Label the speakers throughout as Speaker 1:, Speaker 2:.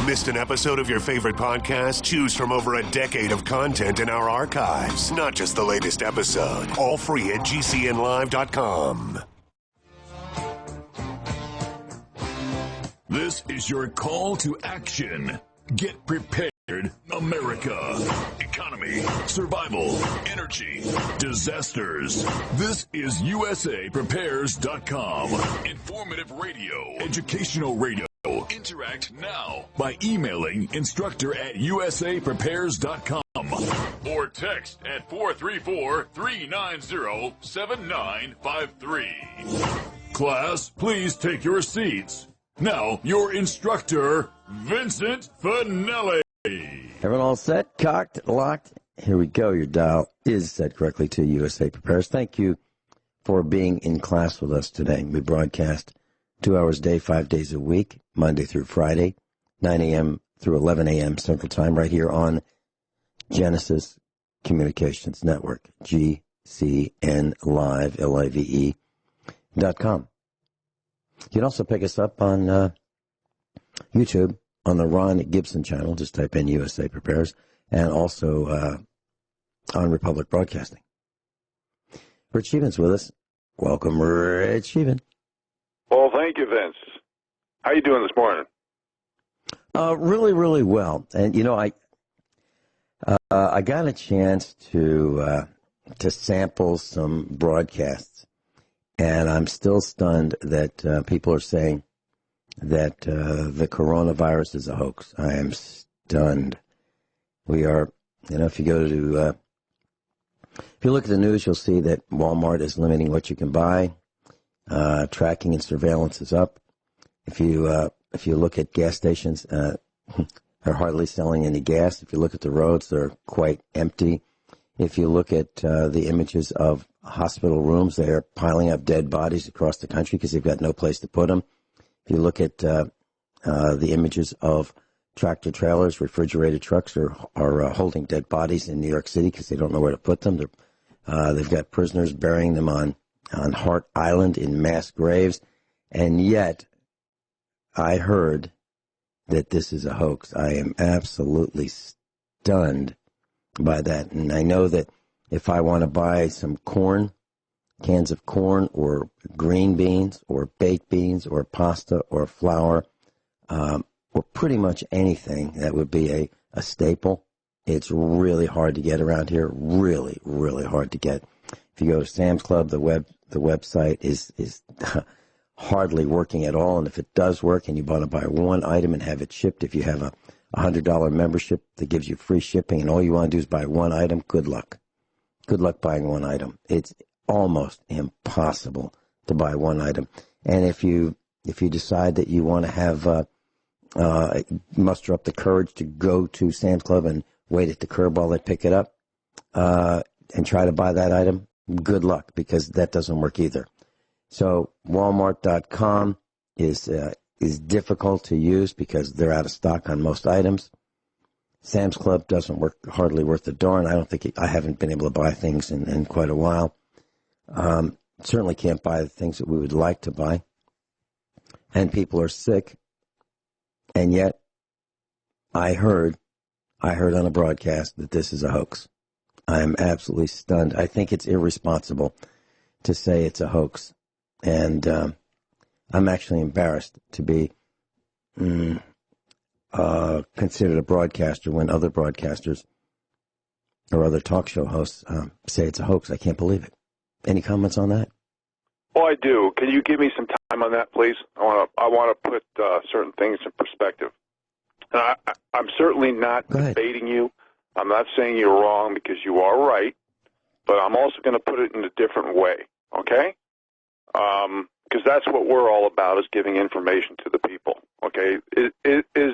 Speaker 1: Missed an episode of your favorite podcast? Choose from over a decade of content in our archives, not just the latest episode. All free at GCNlive.com.
Speaker 2: This is your call to action. Get prepared, America. Economy, survival, energy, disasters. This is USAPrepares.com. Informative radio, educational radio. Interact now by emailing instructor@usaprepares.com or text at 434-390-7953. Class, please take your seats. Now, your instructor, Vincent Finelli.
Speaker 3: Everyone all set, cocked, locked? Here we go. Your dial is set correctly to USA Prepares. Thank you for being in class with us today. We broadcast 2 hours a day, 5 days a week, Monday through Friday, 9 a.m. through 11 a.m. Central Time, right here on Genesis Communications Network, GCN Live, LIVE.com. You can also pick us up on YouTube on the Ron Gibson channel. Just type in USA Prepares, and also on Republic Broadcasting. Rich Scheben's with us. Welcome, Rich Scheben.
Speaker 4: Well, thank you, Vince. How you doing this morning?
Speaker 3: Really, really well. And you know, I got a chance to sample some broadcasts, and I'm still stunned that people are saying that the coronavirus is a hoax. I am stunned. We are, if you go to, if you look at the news, you'll see that Walmart is limiting what you can buy. Tracking and surveillance is up. If you look at gas stations, they're hardly selling any gas. If you look at the roads, they're quite empty. If you look at the images of hospital rooms, they're piling up dead bodies across the country because they've got no place to put them. If you look at the images of tractor trailers, refrigerated trucks are holding dead bodies in New York City because they don't know where to put them. They've got prisoners burying them on Hart Island in mass graves, and yet I heard that this is a hoax. I am absolutely stunned by that, and I know that if I want to buy some corn, cans of corn or green beans or baked beans or pasta or flour or pretty much anything that would be a staple, it's really hard to get around here, really, really hard to get. If you go to Sam's Club, the website is hardly working at all. And if it does work and you want to buy one item and have it shipped, if you have a $100 membership that gives you free shipping and all you want to do is buy one item, good luck. Good luck buying one item. It's almost impossible to buy one item. And if you decide that you want to have muster up the courage to go to Sam's Club and wait at the curb while they pick it up and try to buy that item, good luck, because that doesn't work either. So Walmart.com is difficult to use because they're out of stock on most items. Sam's Club doesn't work, hardly worth a darn. I haven't been able to buy things in quite a while. Certainly can't buy the things that we would like to buy. And people are sick. And yet I heard on a broadcast that this is a hoax. I am absolutely stunned. I think it's irresponsible to say it's a hoax. And I'm actually embarrassed to be considered a broadcaster when other broadcasters or other talk show hosts say it's a hoax. I can't believe it. Any comments on that?
Speaker 4: Well, I do. Can you give me some time on that, please? I want to put certain things in perspective. I'm certainly not debating you. I'm not saying you're wrong because you are right, but I'm also going to put it in a different way, okay? Because that's what we're all about, is giving information to the people, okay? Is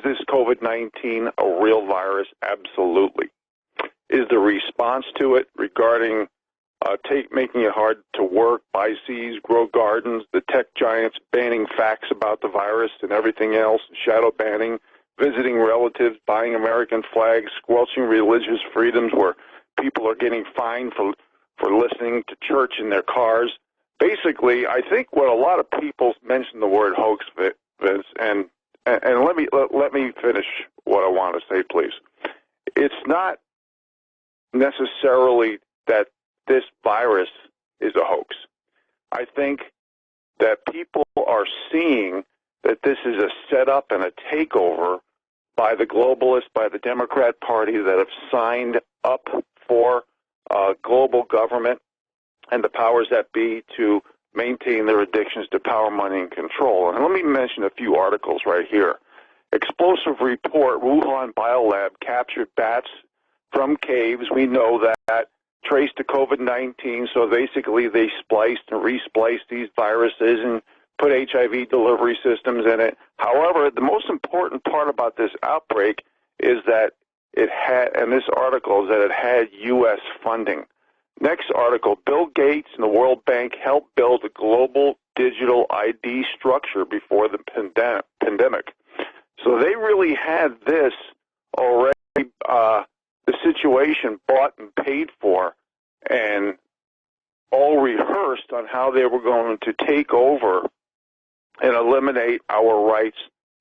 Speaker 4: this COVID-19 a real virus? Absolutely. Is the response to it regarding making it hard to work, buy seeds, grow gardens, the tech giants banning facts about the virus and everything else, shadow banning, visiting relatives, buying American flags, squelching religious freedoms where people are getting fined for listening to church in their cars? Basically, I think what a lot of people mention the word hoax, Vince, and and let me finish what I want to say, please. It's not necessarily that this virus is a hoax. I think that people are seeing that this is a setup and a takeover by the globalists, by the Democrat Party that have signed up for global government and the powers that be to maintain their addictions to power, money, and control. And let me mention a few articles right here. Explosive report, Wuhan biolab captured bats from caves. We know that traced to COVID-19, so basically they spliced and respliced these viruses and put HIV delivery systems in it. However, the most important part about this outbreak is that it had, and this article is that it had U.S. funding. Next article, Bill Gates and the World Bank helped build a global digital ID structure before the pandemic. So they really had this already, the situation bought and paid for, and all rehearsed on how they were going to take over and eliminate our rights,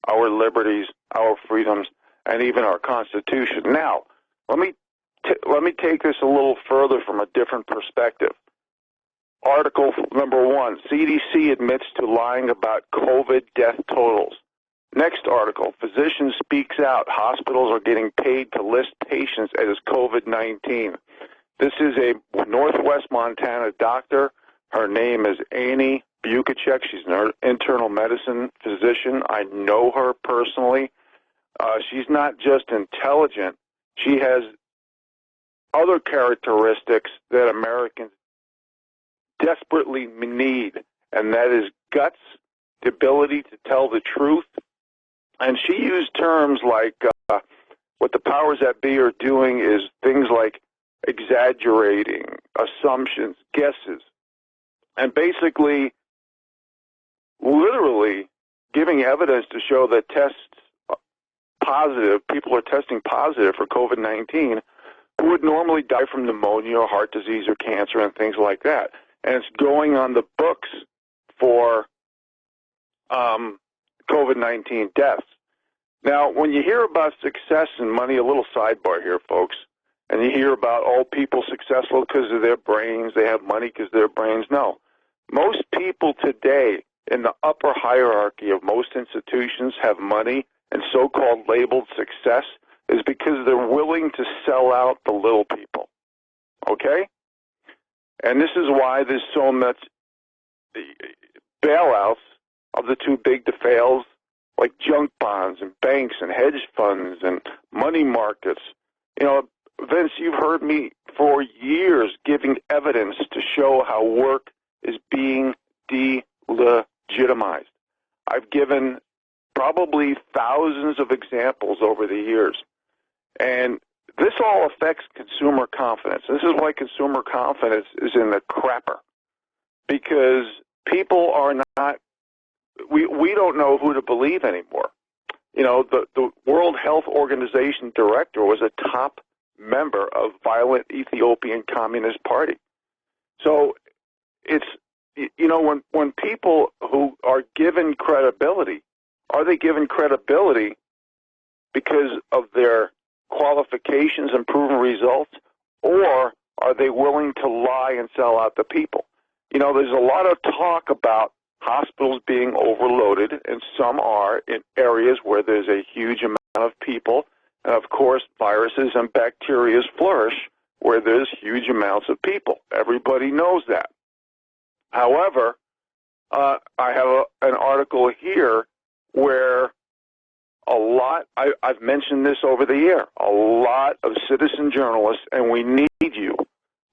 Speaker 4: our liberties, our freedoms, and even our Constitution. Now, let me take this a little further from a different perspective. Article number 1, CDC admits to lying about COVID death totals. Next article, physician speaks out. Hospitals are getting paid to list patients as COVID-19. This is a Northwest Montana doctor. Her name is Annie Bukacek. She's an internal medicine physician. I know her personally. She's not just intelligent. She has other characteristics that Americans desperately need, and that is guts, the ability to tell the truth. And she used terms like what the powers that be are doing is things like exaggerating, assumptions, guesses, and basically literally giving evidence to show that tests positive, people are testing positive for COVID-19 who would normally die from pneumonia or heart disease or cancer and things like that. And it's going on the books for COVID-19 deaths. Now, when you hear about success and money, a little sidebar here, folks, and you hear about all people successful because of their brains, they have money because of their brains. No. Most people today in the upper hierarchy of most institutions have money, and so-called labeled success is because they're willing to sell out the little people. Okay? And this is why there's so much bailouts of the too big to fails, like junk bonds and banks and hedge funds and money markets. You know, Vince, you've heard me for years giving evidence to show how work is being delegitimized. I've given probably thousands of examples over the years. And this all affects consumer confidence. This is why consumer confidence is in the crapper. Because people are not, we don't know who to believe anymore. You know, the World Health Organization director was a top member of violent Ethiopian Communist Party. So it's, you know, when people who are given credibility, are they given credibility because of their qualifications and proven results, or are they willing to lie and sell out the people? You know, there's a lot of talk about hospitals being overloaded, and some are in areas where there's a huge amount of people. And, of course, viruses and bacteria flourish where there's huge amounts of people. Everybody knows that. However, I have an article here where a lot, I've mentioned this over the year, a lot of citizen journalists, and we need you.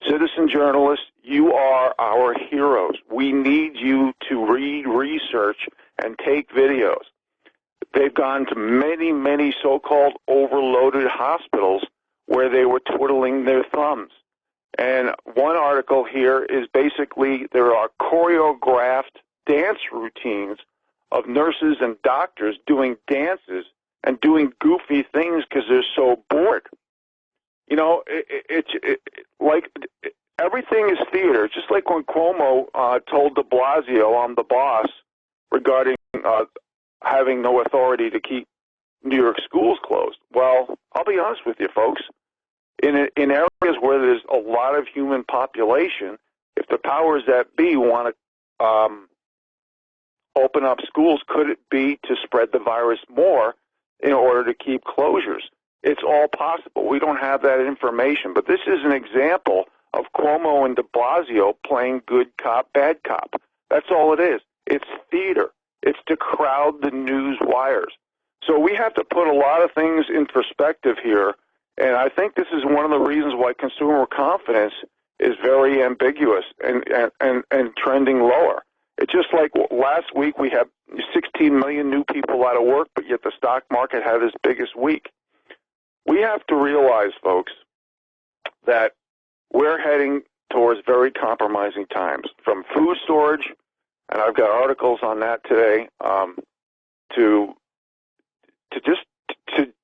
Speaker 4: Citizen journalists, you are our heroes. We need you to read, research, and take videos. They've gone to many, many so-called overloaded hospitals where they were twiddling their thumbs. And one article here is basically there are choreographed dance routines of nurses and doctors doing dances and doing goofy things because they're so bored. You know, it's like everything is theater. Just like when Cuomo told de Blasio, I'm the boss, regarding having no authority to keep New York schools closed. Well, I'll be honest with you, folks. In areas where there's a lot of human population, if the powers that be want to open up schools, could it be to spread the virus more in order to keep closures? It's all possible. We don't have that information. But this is an example of Cuomo and de Blasio playing good cop, bad cop. That's all it is. It's theater. It's to crowd the news wires. So we have to put a lot of things in perspective here, and I think this is one of the reasons why consumer confidence is very ambiguous and trending lower. It's just like last week we had 16 million new people out of work, but yet the stock market had its biggest week. We have to realize, folks, that we're heading towards very compromising times, from food storage, and I've got articles on that today, to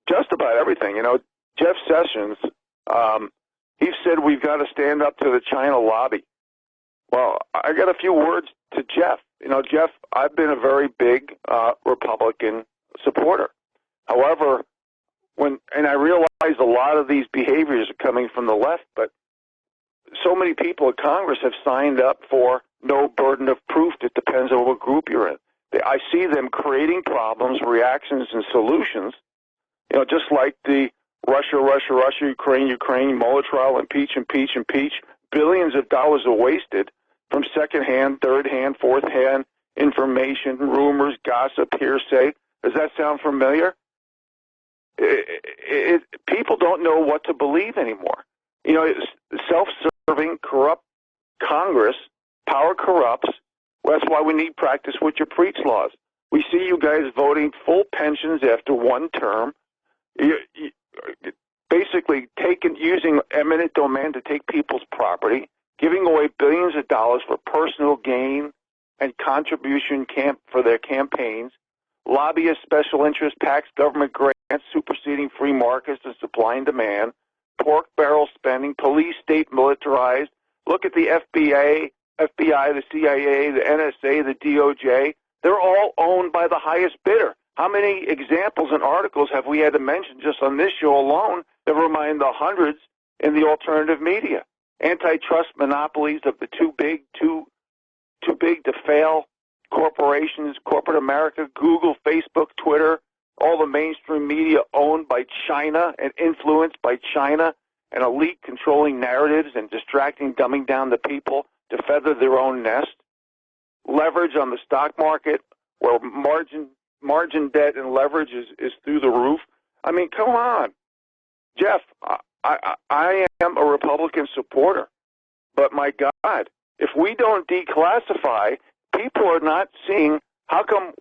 Speaker 4: just about everything. You know, Jeff Sessions, he said we've got to stand up to the China lobby. Well, I got a few words to Jeff. You know, Jeff, I've been a very big Republican supporter. However, and I realize a lot of these behaviors are coming from the left, but so many people at Congress have signed up for no burden of proof. It depends on what group you're in. I see them creating problems, reactions, and solutions, you know, just like the Russia, Ukraine, Mueller trial, impeach. Billions of dollars are wasted from second-hand, third-hand, fourth-hand information, rumors, gossip, hearsay. Does that sound familiar? People don't know what to believe anymore. You know, it's self-serving, corrupt Congress, power corrupts. Well, that's why we need practice what you preach laws. We see you guys voting full pensions after one term, basically using eminent domain to take people's property, giving away billions of dollars for personal gain and contribution for their campaigns, lobbyist special interest PACs, government grants, superseding free markets and supply and demand, pork barrel spending, police state militarized. Look at the FBI, the CIA, the NSA, the DOJ. They're all owned by the highest bidder. How many examples and articles have we had to mention just on this show alone, never mind the hundreds in the alternative media? Antitrust monopolies of the too big to fail corporations, corporate America, Google, Facebook, Twitter, all the mainstream media owned by China and influenced by China, and elite controlling narratives and distracting, dumbing down the people to feather their own nest. Leverage on the stock market, where margin debt and leverage is through the roof. I mean, come on. Jeff, I am a Republican supporter, but my God, if we don't declassify, people are not seeing how come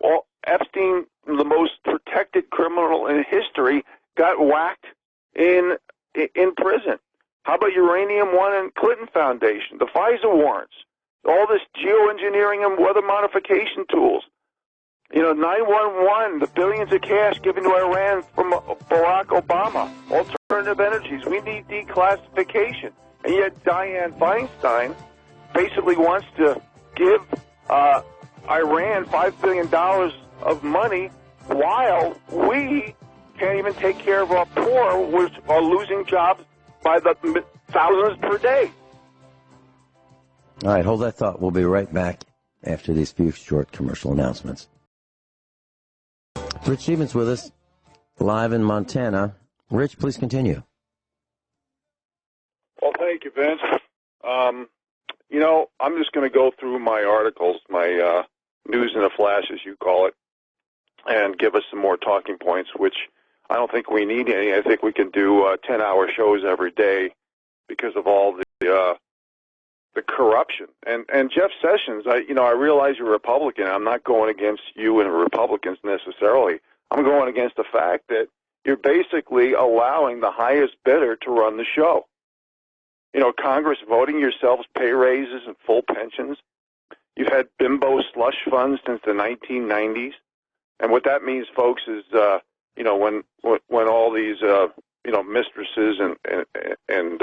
Speaker 4: Epstein, the most protected criminal in history, got whacked in prison. How about Uranium One and Clinton Foundation, the FISA warrants, all this geoengineering and weather modification tools? You know, 911, the billions of cash given to Iran from Barack Obama, alternative energies. We need declassification. And yet Dianne Feinstein basically wants to give Iran $5 billion of money while we can't even take care of our poor, which are losing jobs by the thousands per day.
Speaker 3: All right, hold that thought. We'll be right back after these few short commercial announcements. Rich Scheben's with us, live in Montana. Rich, please continue.
Speaker 4: Well, thank you, Vince. You know, I'm just going to go through my articles, my news in a flash, as you call it, and give us some more talking points, which I don't think we need any. I think we can do 10-hour shows every day because of all the corruption. And Jeff Sessions, I realize you're a Republican. I'm not going against you and Republicans necessarily. I'm going against the fact that you're basically allowing the highest bidder to run the show. You know, Congress voting yourselves pay raises and full pensions. You've had bimbo slush funds since the 1990s. And what that means, folks, is, when all these, mistresses and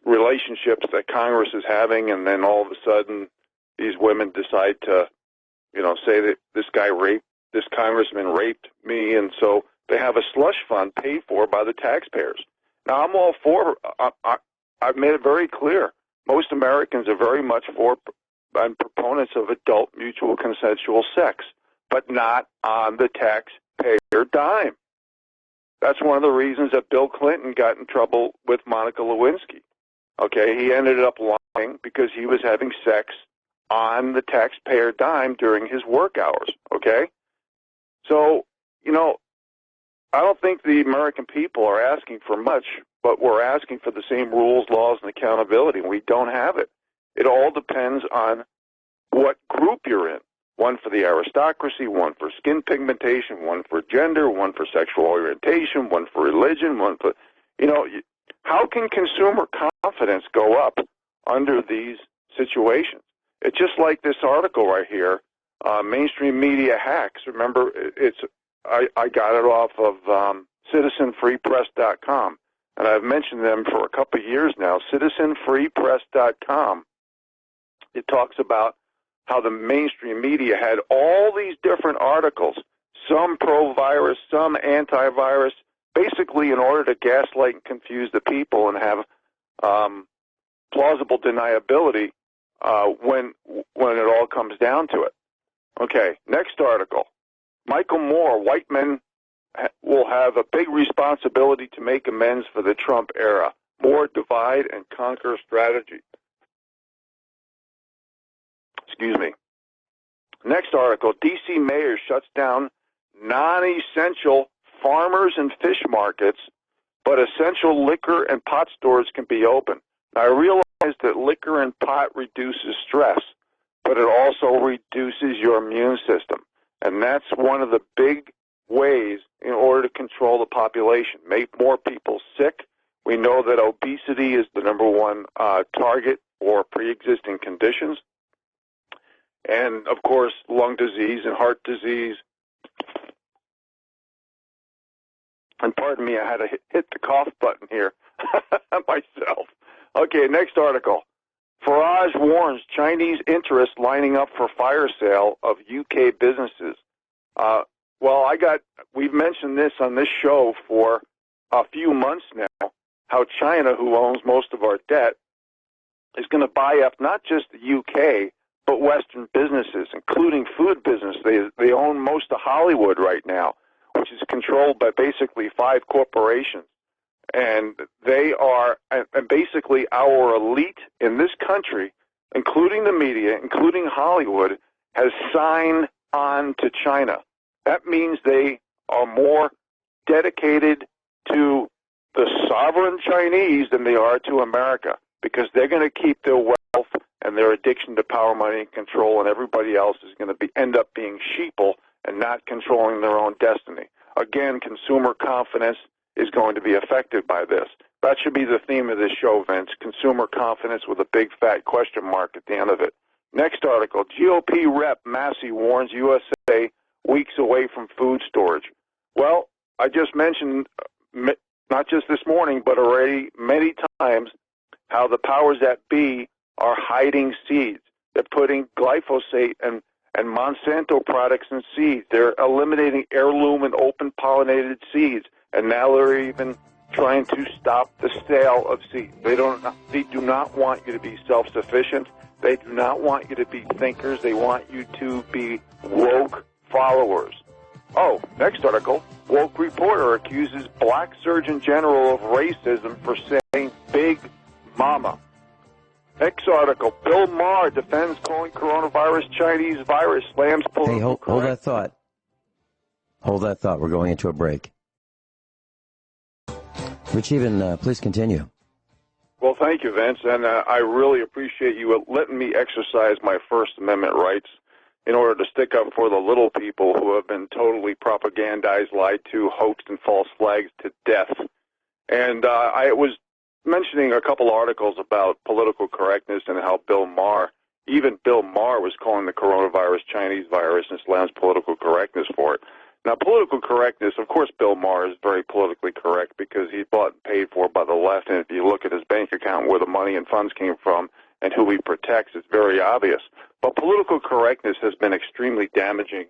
Speaker 4: relationships that Congress is having, and then all of a sudden these women decide to, say that this guy raped this congressman raped me, and so they have a slush fund paid for by the taxpayers. Now, I'm all for, I've made it very clear, most Americans are very much for and proponents of adult mutual consensual sex, but not on the taxpayer dime. That's one of the reasons that Bill Clinton got in trouble with Monica Lewinsky. Okay, he ended up lying because he was having sex on the taxpayer dime during his work hours, okay? So, you know, I don't think the American people are asking for much, but we're asking for the same rules, laws, and accountability, and we don't have it. It all depends on what group you're in. One for the aristocracy, one for skin pigmentation, one for gender, one for sexual orientation, one for religion, one for, you know, how can consumer confidence go up under these situations? It's just like this article right here, mainstream media hacks. Remember, I got it off of citizenfreepress.com, and I've mentioned them for a couple of years now. Citizenfreepress.com, it talks about how the mainstream media had all these different articles, some pro-virus, some anti-virus, basically in order to gaslight and confuse the people and have plausible deniability when it all comes down to it. Okay, next article. Michael Moore, white men will have a big responsibility to make amends for the Trump era. More divide and conquer strategy. Excuse me. Next article, D.C. mayor shuts down non-essential farmers and fish markets, but essential liquor and pot stores can be open. Now, I realize that liquor and pot reduces stress, but it also reduces your immune system. And that's one of the big ways in order to control the population, make more people sick. We know that obesity is the number one target for pre-existing conditions. And, of course, lung disease and heart disease. And pardon me, I had to hit the cough button here myself. Okay, next article. Farage warns Chinese interest lining up for fire sale of UK businesses. We've mentioned this on this show for a few months now, how China, who owns most of our debt, is going to buy up not just the UK, but Western businesses, including food business. They own most of Hollywood right now, which is controlled by basically 5 corporations. And they are, and basically our elite in this country, including the media, including Hollywood, has signed on to China. That means they are more dedicated to the sovereign Chinese than they are to America, because they're going to keep their wealth and their addiction to power, money, and control, and everybody else is going to end up being sheeple and not controlling their own destiny. Again, consumer confidence is going to be affected by this. That should be the theme of this show, Vince. Consumer confidence with a big fat question mark at the end of it. Next article, GOP Rep. Massey warns USA weeks away from food storage. Well, I just mentioned, not just this morning, but already many times, how the powers that be are hiding seeds. They're putting glyphosate and Monsanto products in seeds. They're eliminating heirloom and open-pollinated seeds. And now they're even trying to stop the sale of seeds. They do not want you to be self-sufficient. They do not want you to be thinkers. They want you to be woke followers. Oh, next article. Woke reporter accuses black Surgeon General of racism for saying Big Mama. Next article. Bill Maher defends calling coronavirus Chinese virus, slams political.
Speaker 3: Hey, hold that thought. Hold that thought. We're going into a break. Rich Even, please continue.
Speaker 4: Well, thank you, Vince, and I really appreciate you letting me exercise my First Amendment rights in order to stick up for the little people who have been totally propagandized, lied to, hoaxed, and false flags to death. And I was mentioning a couple articles about political correctness and how even Bill Maher was calling the coronavirus Chinese virus and slams political correctness for it. Now, political correctness, of course, Bill Maher is very politically correct because he's bought and paid for by the left, and if you look at his bank account where the money and funds came from and who he protects, it's very obvious. But political correctness has been extremely damaging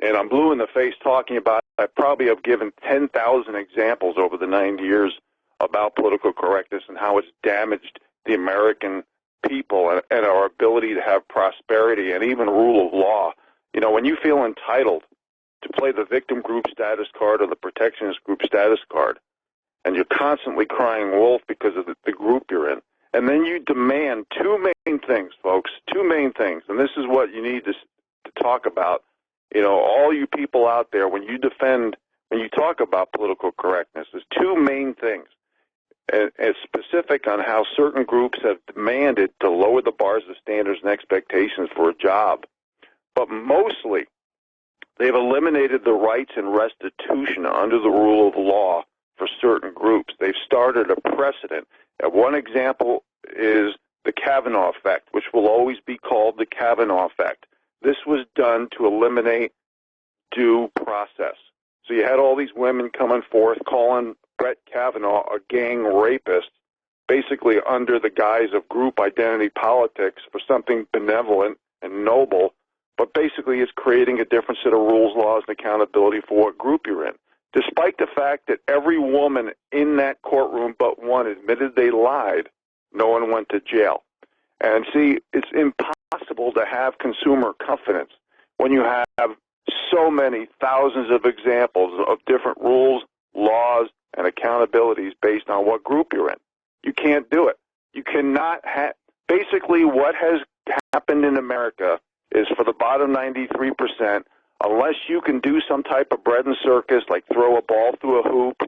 Speaker 4: and I'm blue in the face talking about it. I probably have given 10,000 examples over the 9 years about political correctness and how it's damaged the American people and our ability to have prosperity and even rule of law. You know, when you feel entitled to play the victim group status card or the protectionist group status card, and you're constantly crying wolf because of the group you're in, and then you demand two main things, folks, two main things, and this is what you need to talk about. You know, all you people out there, when you talk about political correctness, there's two main things. And it's specific on how certain groups have demanded to lower the bars of standards and expectations for a job. But mostly, they've eliminated the rights and restitution under the rule of law for certain groups. They've started a precedent. And one example is the Kavanaugh effect, which will always be called the Kavanaugh effect. This was done to eliminate due process. So you had all these women coming forth calling Brett Kavanaugh a gang rapist, basically under the guise of group identity politics for something benevolent and noble, but basically it's creating a different set of rules, laws, and accountability for what group you're in. Despite the fact that every woman in that courtroom but one admitted they lied, no one went to jail. And see, it's impossible to have consumer confidence when you have so many thousands of examples of different rules, laws, and accountabilities based on what group you're in. You can't do it. You cannot have. Basically, what has happened in America is for the bottom 93%, unless you can do some type of bread and circus, like throw a ball through a hoop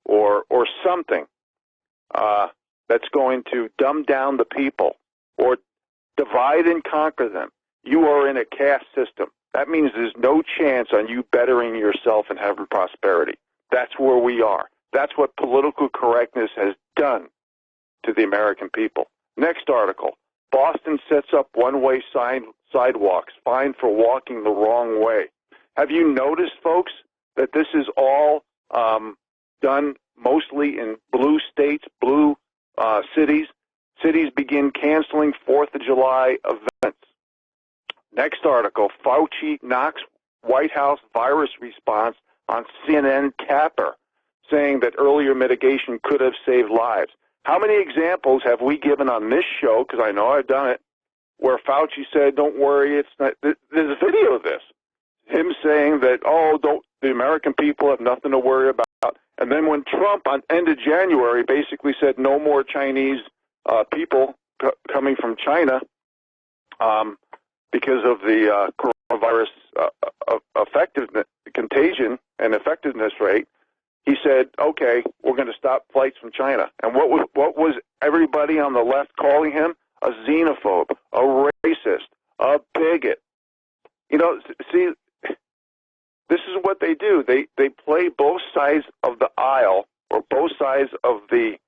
Speaker 4: or something that's going to dumb down the people or divide and conquer them, you are in a caste system. That means there's no chance on you bettering yourself and having prosperity. That's where we are. That's what political correctness has done to the American people. Next article. Boston sets up one-way sidewalks, fined for walking the wrong way. Have you noticed, folks, that this is all done mostly in blue states, blue cities? Cities begin canceling 4th of July events. Next article. Fauci knocks White House virus response on CNN capper, saying that earlier mitigation could have saved lives. How many examples have we given on this show, because I know I've done it, where Fauci said, don't worry, it's not, there's a video of this, him saying that, the American people have nothing to worry about. And then when Trump, on end of January, basically said no more Chinese people coming from China because of the coronavirus effectiveness, contagion and effectiveness rate, he said, okay, we're going to stop flights from China. And what was everybody on the left calling him? A xenophobe, a racist, a bigot. You know, see, this is what they do. They play both sides of the aisle, or both sides of the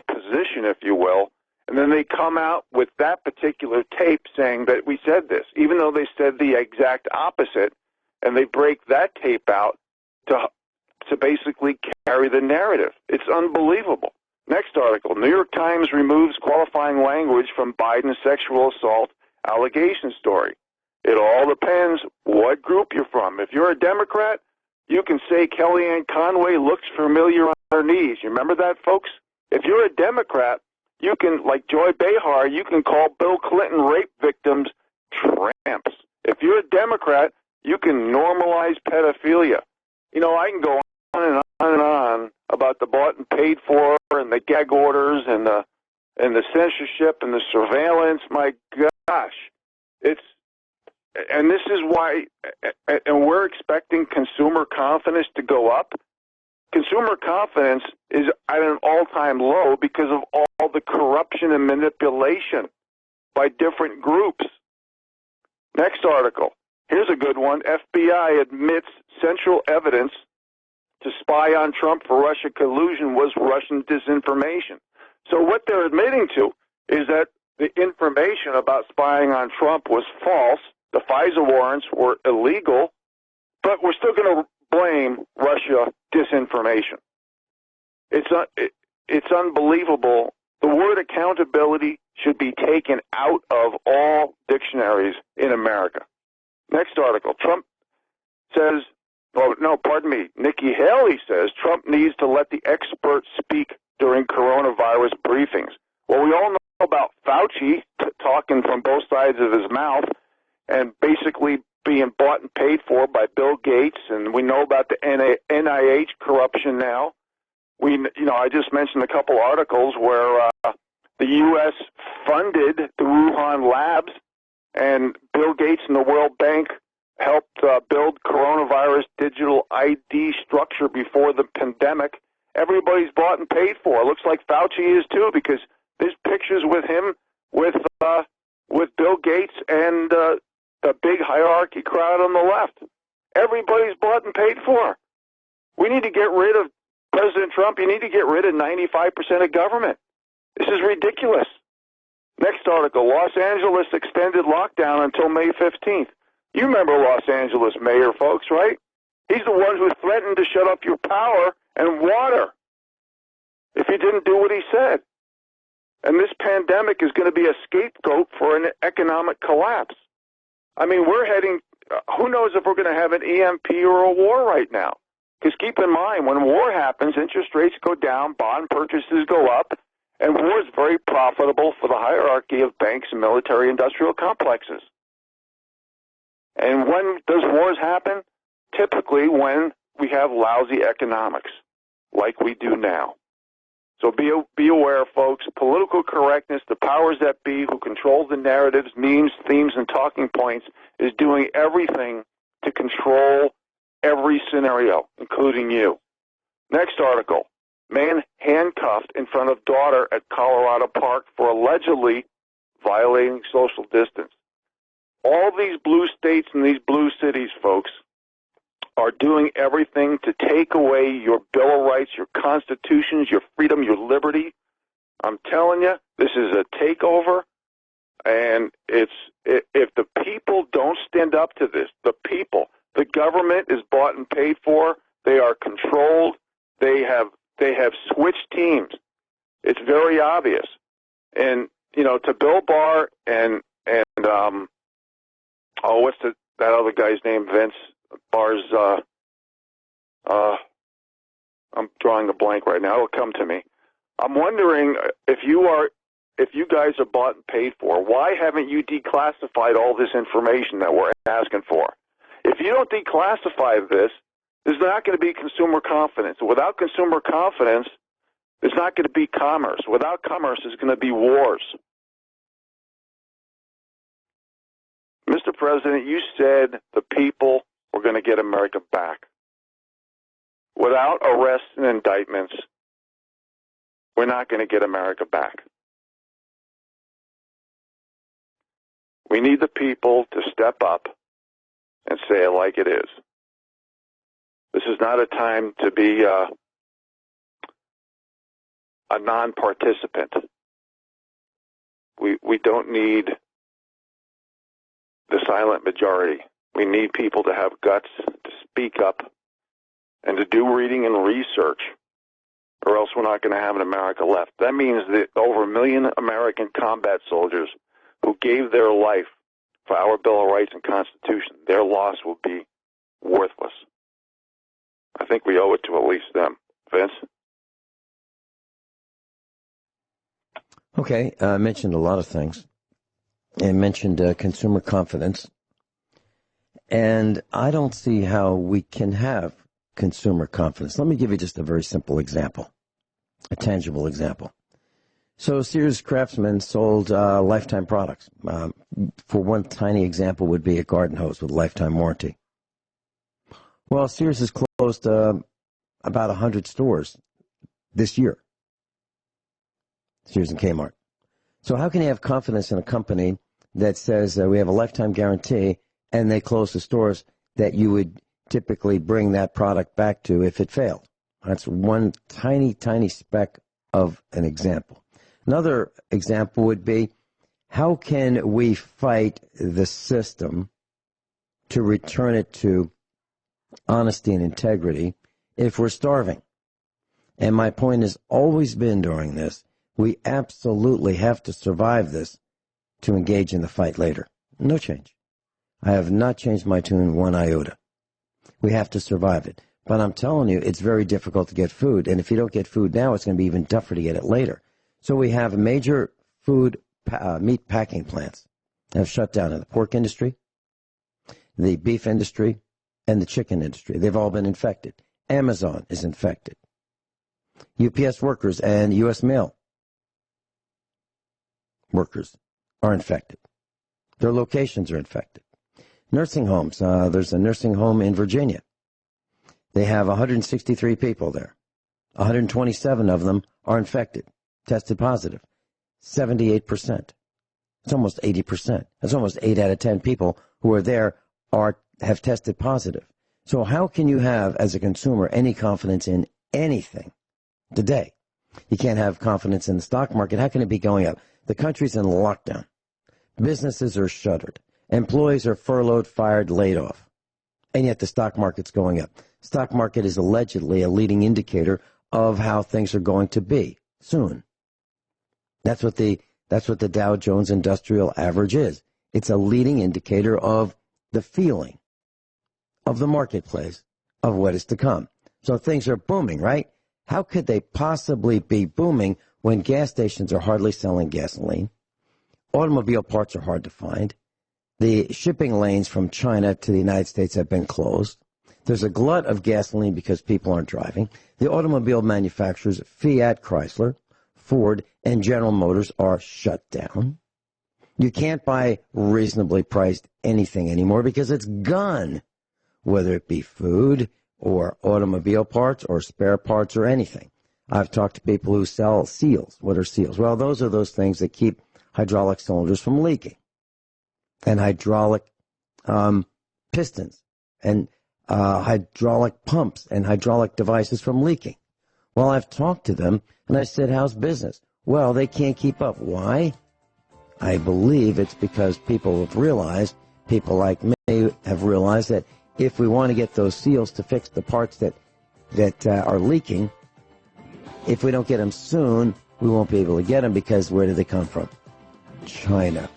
Speaker 4: position, if you will, and then they come out with that particular tape saying that we said this, even though they said the exact opposite, and they break that tape out to basically carry the narrative. It's unbelievable. Next article. New York Times removes qualifying language from Biden's sexual assault allegation story. It all depends what group you're from. If you're a Democrat, you can say Kellyanne Conway looks familiar on her knees. You remember that, folks? If you're a Democrat, you can, like Joy Behar, you can call Bill Clinton rape victims tramps. If you're a Democrat, you can normalize pedophilia. You know, I can go on and on and on about the bought and paid for and the gag orders and the censorship and the surveillance. My gosh, and this is why, and we're expecting consumer confidence to go up. Consumer confidence is at an all-time low because of all the corruption and manipulation by different groups. Next article. Here's a good one. FBI admits central evidence to spy on Trump for Russia collusion was Russian disinformation. So what they're admitting to is that the information about spying on Trump was false. The FISA warrants were illegal, but we're still going to blame Russia disinformation. It's unbelievable. The word accountability should be taken out of all dictionaries in America. Next article. Trump says, oh, no, pardon me. Nikki Haley says Trump needs to let the experts speak during coronavirus briefings. Well, we all know about Fauci talking from both sides of his mouth and basically being bought and paid for by Bill Gates, and we know about the NIH corruption now. I just mentioned a couple articles where the U.S. funded the Wuhan labs, and Bill Gates and the World Bank helped build coronavirus digital ID structure before the pandemic. Everybody's bought and paid for. It looks like Fauci is too, because there's pictures with him with Bill Gates and the big hierarchy crowd on the left. Everybody's bought and paid for. We need to get rid of President Trump. You need to get rid of 95% of government. This is ridiculous. Next article, Los Angeles extended lockdown until May 15th. You remember Los Angeles mayor, folks, right? He's the one who threatened to shut off your power and water if you didn't do what he said. And this pandemic is going to be a scapegoat for an economic collapse. I mean, we're heading, who knows if we're going to have an EMP or a war right now. Because keep in mind, when war happens, interest rates go down, bond purchases go up, and war is very profitable for the hierarchy of banks and military-industrial complexes. And when does wars happen? Typically when we have lousy economics, like we do now. So be aware, folks. Political correctness, the powers that be who control the narratives, memes, themes, and talking points, is doing everything to control every scenario, including you. Next article. Man handcuffed in front of daughter at Colorado Park for allegedly violating social distance. All these blue states and these blue cities, folks, are doing everything to take away your Bill of Rights, your constitutions, your freedom, your liberty. I'm telling you, this is a takeover, and if the people don't stand up to this, the government is bought and paid for, they are controlled, they have switched teams. It's very obvious. And, to Bill Barr and what's that other guy's name, Vince? Barr's, I'm drawing a blank right now. It'll come to me. I'm wondering if you guys are bought and paid for, why haven't you declassified all this information that we're asking for? If you don't declassify this, there's not going to be consumer confidence. Without consumer confidence, there's not going to be commerce. Without commerce, there's going to be wars. Mr. President, you said the people were going to get America back. Without arrests and indictments, we're not going to get America back. We need the people to step up and say it like it is. This is not a time to be a non-participant. We don't need the silent majority. We need people to have guts to speak up and to do reading and research, or else we're not going to have an America left. That means that over 1 million American combat soldiers who gave their life for our Bill of Rights and Constitution, their loss will be worthless. I think we owe it to at least them. Vince?
Speaker 3: Okay, I mentioned a lot of things. I mentioned consumer confidence. And I don't see how we can have consumer confidence. Let me give you just a very simple example, a tangible example. So Sears Craftsman sold lifetime products. For one tiny example would be a garden hose with lifetime warranty. Well, Sears has closed about 100 stores this year. Sears and Kmart. So how can you have confidence in a company that says we have a lifetime guarantee and they close the stores that you would typically bring that product back to if it failed? That's one tiny, tiny speck of an example. Another example would be, how can we fight the system to return it to honesty and integrity if we're starving? And my point has always been during this, we absolutely have to survive this to engage in the fight later. No change. I have not changed my tune one iota. We have to survive it. But I'm telling you, it's very difficult to get food. And if you don't get food now, it's going to be even tougher to get it later. So we have major meat packing plants that have shut down in the pork industry, the beef industry, and the chicken industry. They've all been infected. Amazon is infected. UPS workers and U.S. mail workers are infected. Their locations are infected. Nursing homes. There's a nursing home in Virginia. They have 163 people there. 127 of them are infected, tested positive. 78%. It's almost 80%. That's almost 8 out of 10 people who are there have tested positive. So how can you have, as a consumer, any confidence in anything today? You can't have confidence in the stock market. How can it be going up? The country's in lockdown. Businesses are shuttered. Employees are furloughed, fired, laid off. And yet the stock market's going up. Stock market is allegedly a leading indicator of how things are going to be soon. That's what the Dow Jones Industrial Average is. It's a leading indicator of the feeling of the marketplace of what is to come. So things are booming, right? How could they possibly be booming when gas stations are hardly selling gasoline? Automobile parts are hard to find. The shipping lanes from China to the United States have been closed. There's a glut of gasoline because people aren't driving. The automobile manufacturers, Fiat, Chrysler, Ford, and General Motors are shut down. You can't buy reasonably priced anything anymore because it's gone, whether it be food or automobile parts or spare parts or anything. I've talked to people who sell seals. What are seals? Well, those are those things that keep hydraulic cylinders from leaking, and hydraulic pistons, and hydraulic pumps, and hydraulic devices from leaking. Well, I've talked to them, and I said, how's business? Well, they can't keep up. Why? I believe it's because people have realized, people like me have realized that if we want to get those seals to fix the parts that are leaking, if we don't get them soon, we won't be able to get them because where do they come from? China.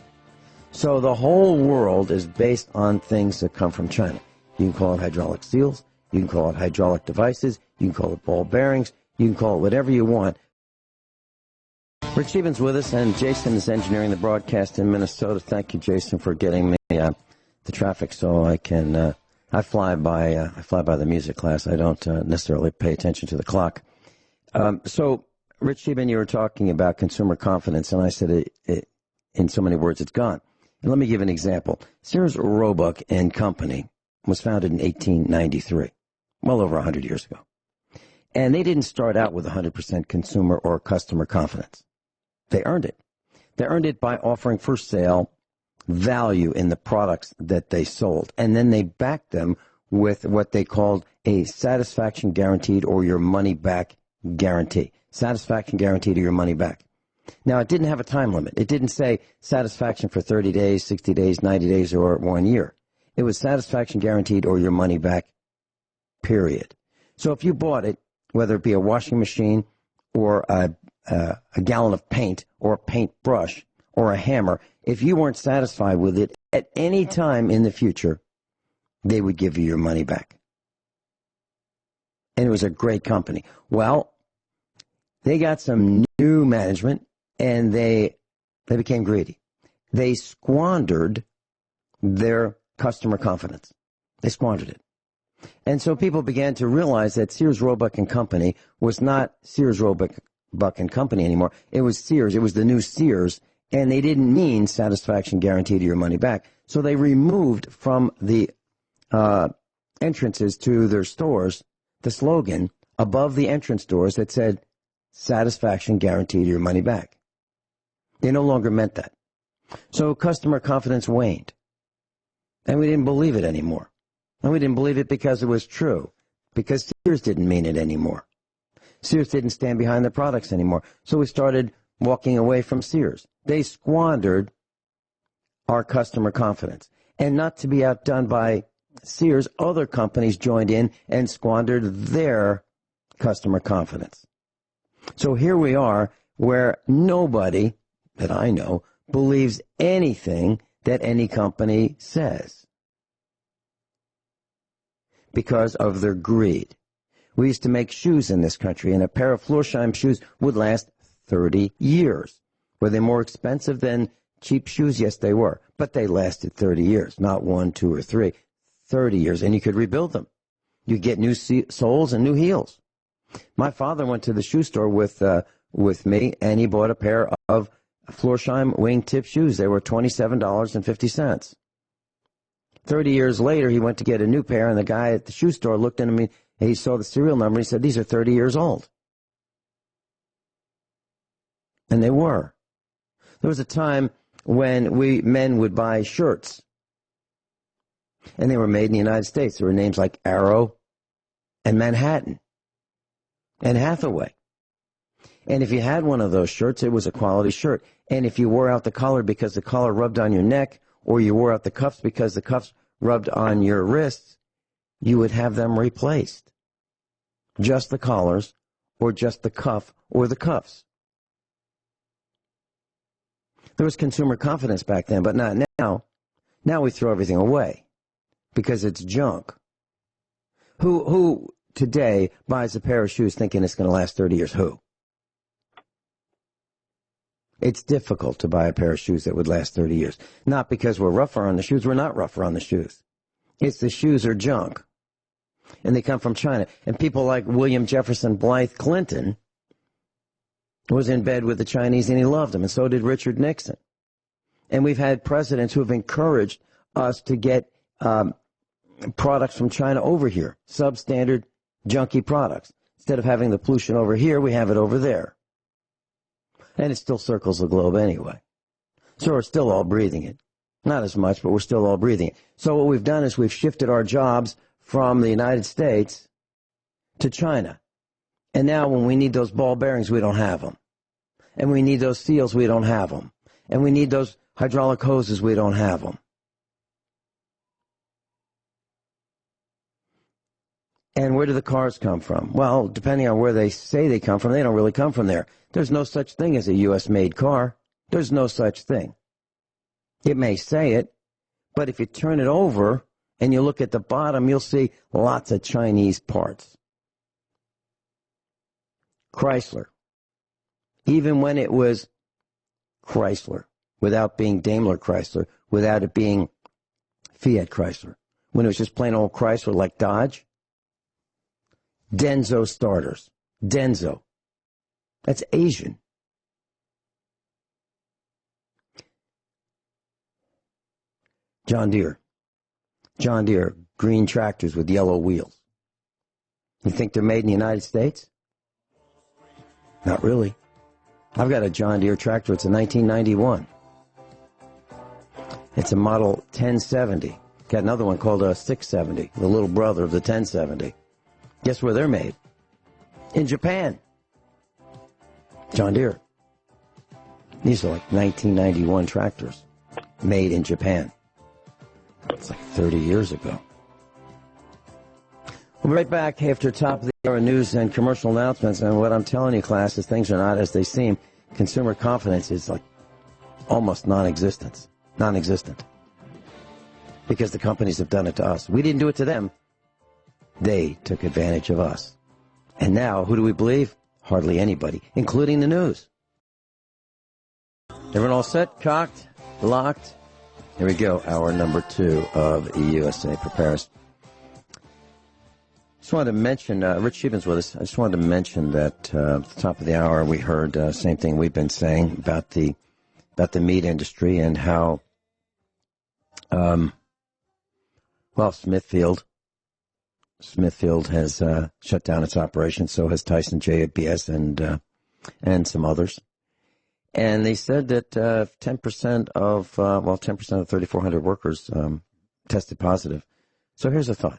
Speaker 3: So the whole world is based on things that come from China. You can call it hydraulic seals. You can call it hydraulic devices. You can call it ball bearings. You can call it whatever you want. Rich Scheben's with us, and Jason is engineering the broadcast in Minnesota. Thank you, Jason, for getting me the traffic so I can. I fly by the music class. I don't necessarily pay attention to the clock. So, Rich Scheben, you were talking about consumer confidence, and I said it in so many words, it's gone. And let me give an example. Sears, Roebuck and Company was founded in 1893, well over 100 years ago. And they didn't start out with 100% consumer or customer confidence. They earned it. They earned it by offering for sale value in the products that they sold. And then they backed them with what they called a satisfaction guaranteed or your money back guarantee. Satisfaction guaranteed or your money back. Now, it didn't have a time limit. It didn't say satisfaction for 30 days, 60 days, 90 days, or 1 year. It was satisfaction guaranteed or your money back, period. So if you bought it, whether it be a washing machine or a gallon of paint or a paintbrush or a hammer, if you weren't satisfied with it at any time in the future, they would give you your money back. And it was a great company. Well, they got some new management, and they became greedy. They squandered their customer confidence. They squandered it. And so people began to realize that Sears, Roebuck and Company was not Sears, Roebuck and Company anymore. It was Sears. It was the new Sears, and they didn't mean satisfaction guaranteed or your money back. So they removed from the entrances to their stores the slogan above the entrance doors that said satisfaction guaranteed or your money back. They no longer meant that. So customer confidence waned. And we didn't believe it anymore. And we didn't believe it because it was true. Because Sears didn't mean it anymore. Sears didn't stand behind the products anymore. So we started walking away from Sears. They squandered our customer confidence. And not to be outdone by Sears, other companies joined in and squandered their customer confidence. So here we are where nobody that I know believes anything that any company says. because of their greed. We used to make shoes in this country, and a pair of Florsheim shoes would last 30 years. Were they more expensive than cheap shoes? Yes, they were. But they lasted 30 years, not 1, 2, or 3. 30 years, and you could rebuild them. You get new soles and new heels. My father went to the shoe store with me, and he bought a pair of Florsheim wingtip shoes. They were $27.50. 30 years later, he went to get a new pair, and the guy at the shoe store looked at him, and he saw the serial number, and he said, these are 30 years old. And they were. There was a time when men would buy shirts, and they were made in the United States. There were names like Arrow and Manhattan and Hathaway. And if you had one of those shirts, it was a quality shirt. And if you wore out the collar because the collar rubbed on your neck, or you wore out the cuffs because the cuffs rubbed on your wrists, you would have them replaced. Just the collars, or just the cuff, or the cuffs. There was consumer confidence back then, but not now. Now we throw everything away because it's junk. Who today buys a pair of shoes thinking it's going to last 30 years? Who? It's difficult to buy a pair of shoes that would last 30 years. Not because we're rougher on the shoes. We're not rougher on the shoes. It's the shoes are junk. And they come from China. And people like William Jefferson Blythe Clinton was in bed with the Chinese, and he loved them, and so did Richard Nixon. And we've had presidents who have encouraged us to get products from China over here, substandard, junky products. Instead of having the pollution over here, we have it over there. And it still circles the globe anyway. So we're still all breathing it. Not as much, but we're still all breathing it. So what we've done is we've shifted our jobs from the United States to China. And now when we need those ball bearings, we don't have them. And we need those seals, we don't have them. And we need those hydraulic hoses, we don't have them. And where do the cars come from? Well, depending on where they say they come from, they don't really come from there. There's no such thing as a U.S.-made car. There's no such thing. It may say it, but if you turn it over and you look at the bottom, you'll see lots of Chinese parts. Chrysler, even when it was Chrysler, without being Daimler Chrysler, without it being Fiat Chrysler, when it was just plain old Chrysler like Dodge, Denso starters, Denso, that's Asian. John Deere, green tractors with yellow wheels. You think they're made in the United States? Not really. I've got a John Deere tractor. It's a 1991. It's a model 1070. Got another one called a 670, the little brother of the 1070. Guess where they're made? In Japan. John Deere. These are like 1991 tractors made in Japan. It's like 30 years ago. We'll be right back after top of the hour news and commercial announcements. And what I'm telling you, class, is things are not as they seem. Consumer confidence is like almost non-existent. Because the companies have done it to us. We didn't do it to them. They took advantage of us. And now, who do we believe? Hardly anybody, including the news. Everyone all set, cocked, locked? Here we go, hour number 2 of USA Prepares. Just wanted to mention, Rich Scheben's with us. I just wanted to mention that at the top of the hour we heard same thing we've been saying about the meat industry and how, Smithfield has shut down its operation. So has Tyson JBS and some others. And they said that 10% of 3,400 workers tested positive. So here's a thought.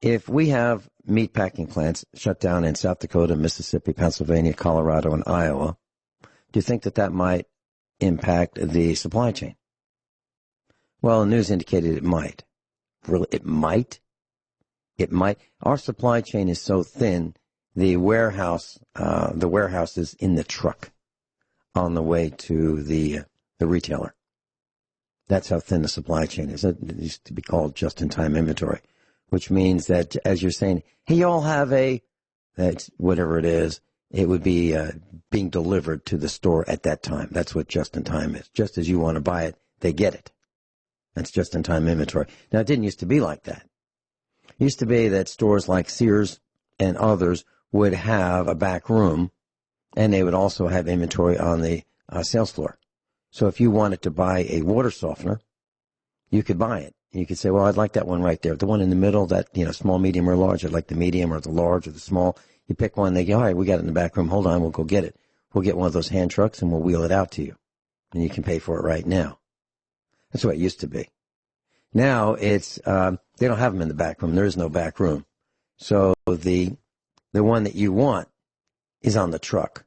Speaker 3: If we have meat packing plants shut down in South Dakota, Mississippi, Pennsylvania, Colorado, and Iowa, do you think that might impact the supply chain? Well, the news indicated it might. Really, it might? It might. Our supply chain is so thin, the warehouse is in the truck on the way to the retailer. That's how thin the supply chain is. It used to be called just-in-time inventory. which means that as you're saying, hey, you all have that's whatever it is, it would be being delivered to the store at that time. That's what just-in-time is. Just as you want to buy it, they get it. That's just-in-time inventory. Now, it didn't used to be like that. It used to be that stores like Sears and others would have a back room, and they would also have inventory on the sales floor. So if you wanted to buy a water softener, you could buy it. You could say, well, I'd like that one right there. The one in the middle, that, small, medium, or large. I'd like the medium or the large or the small. You pick one, they go, all right, we got it in the back room. Hold on, we'll go get it. We'll get one of those hand trucks and we'll wheel it out to you. And you can pay for it right now. That's what it used to be. Now it's, they don't have them in the back room. There is no back room. So the one that you want is on the truck.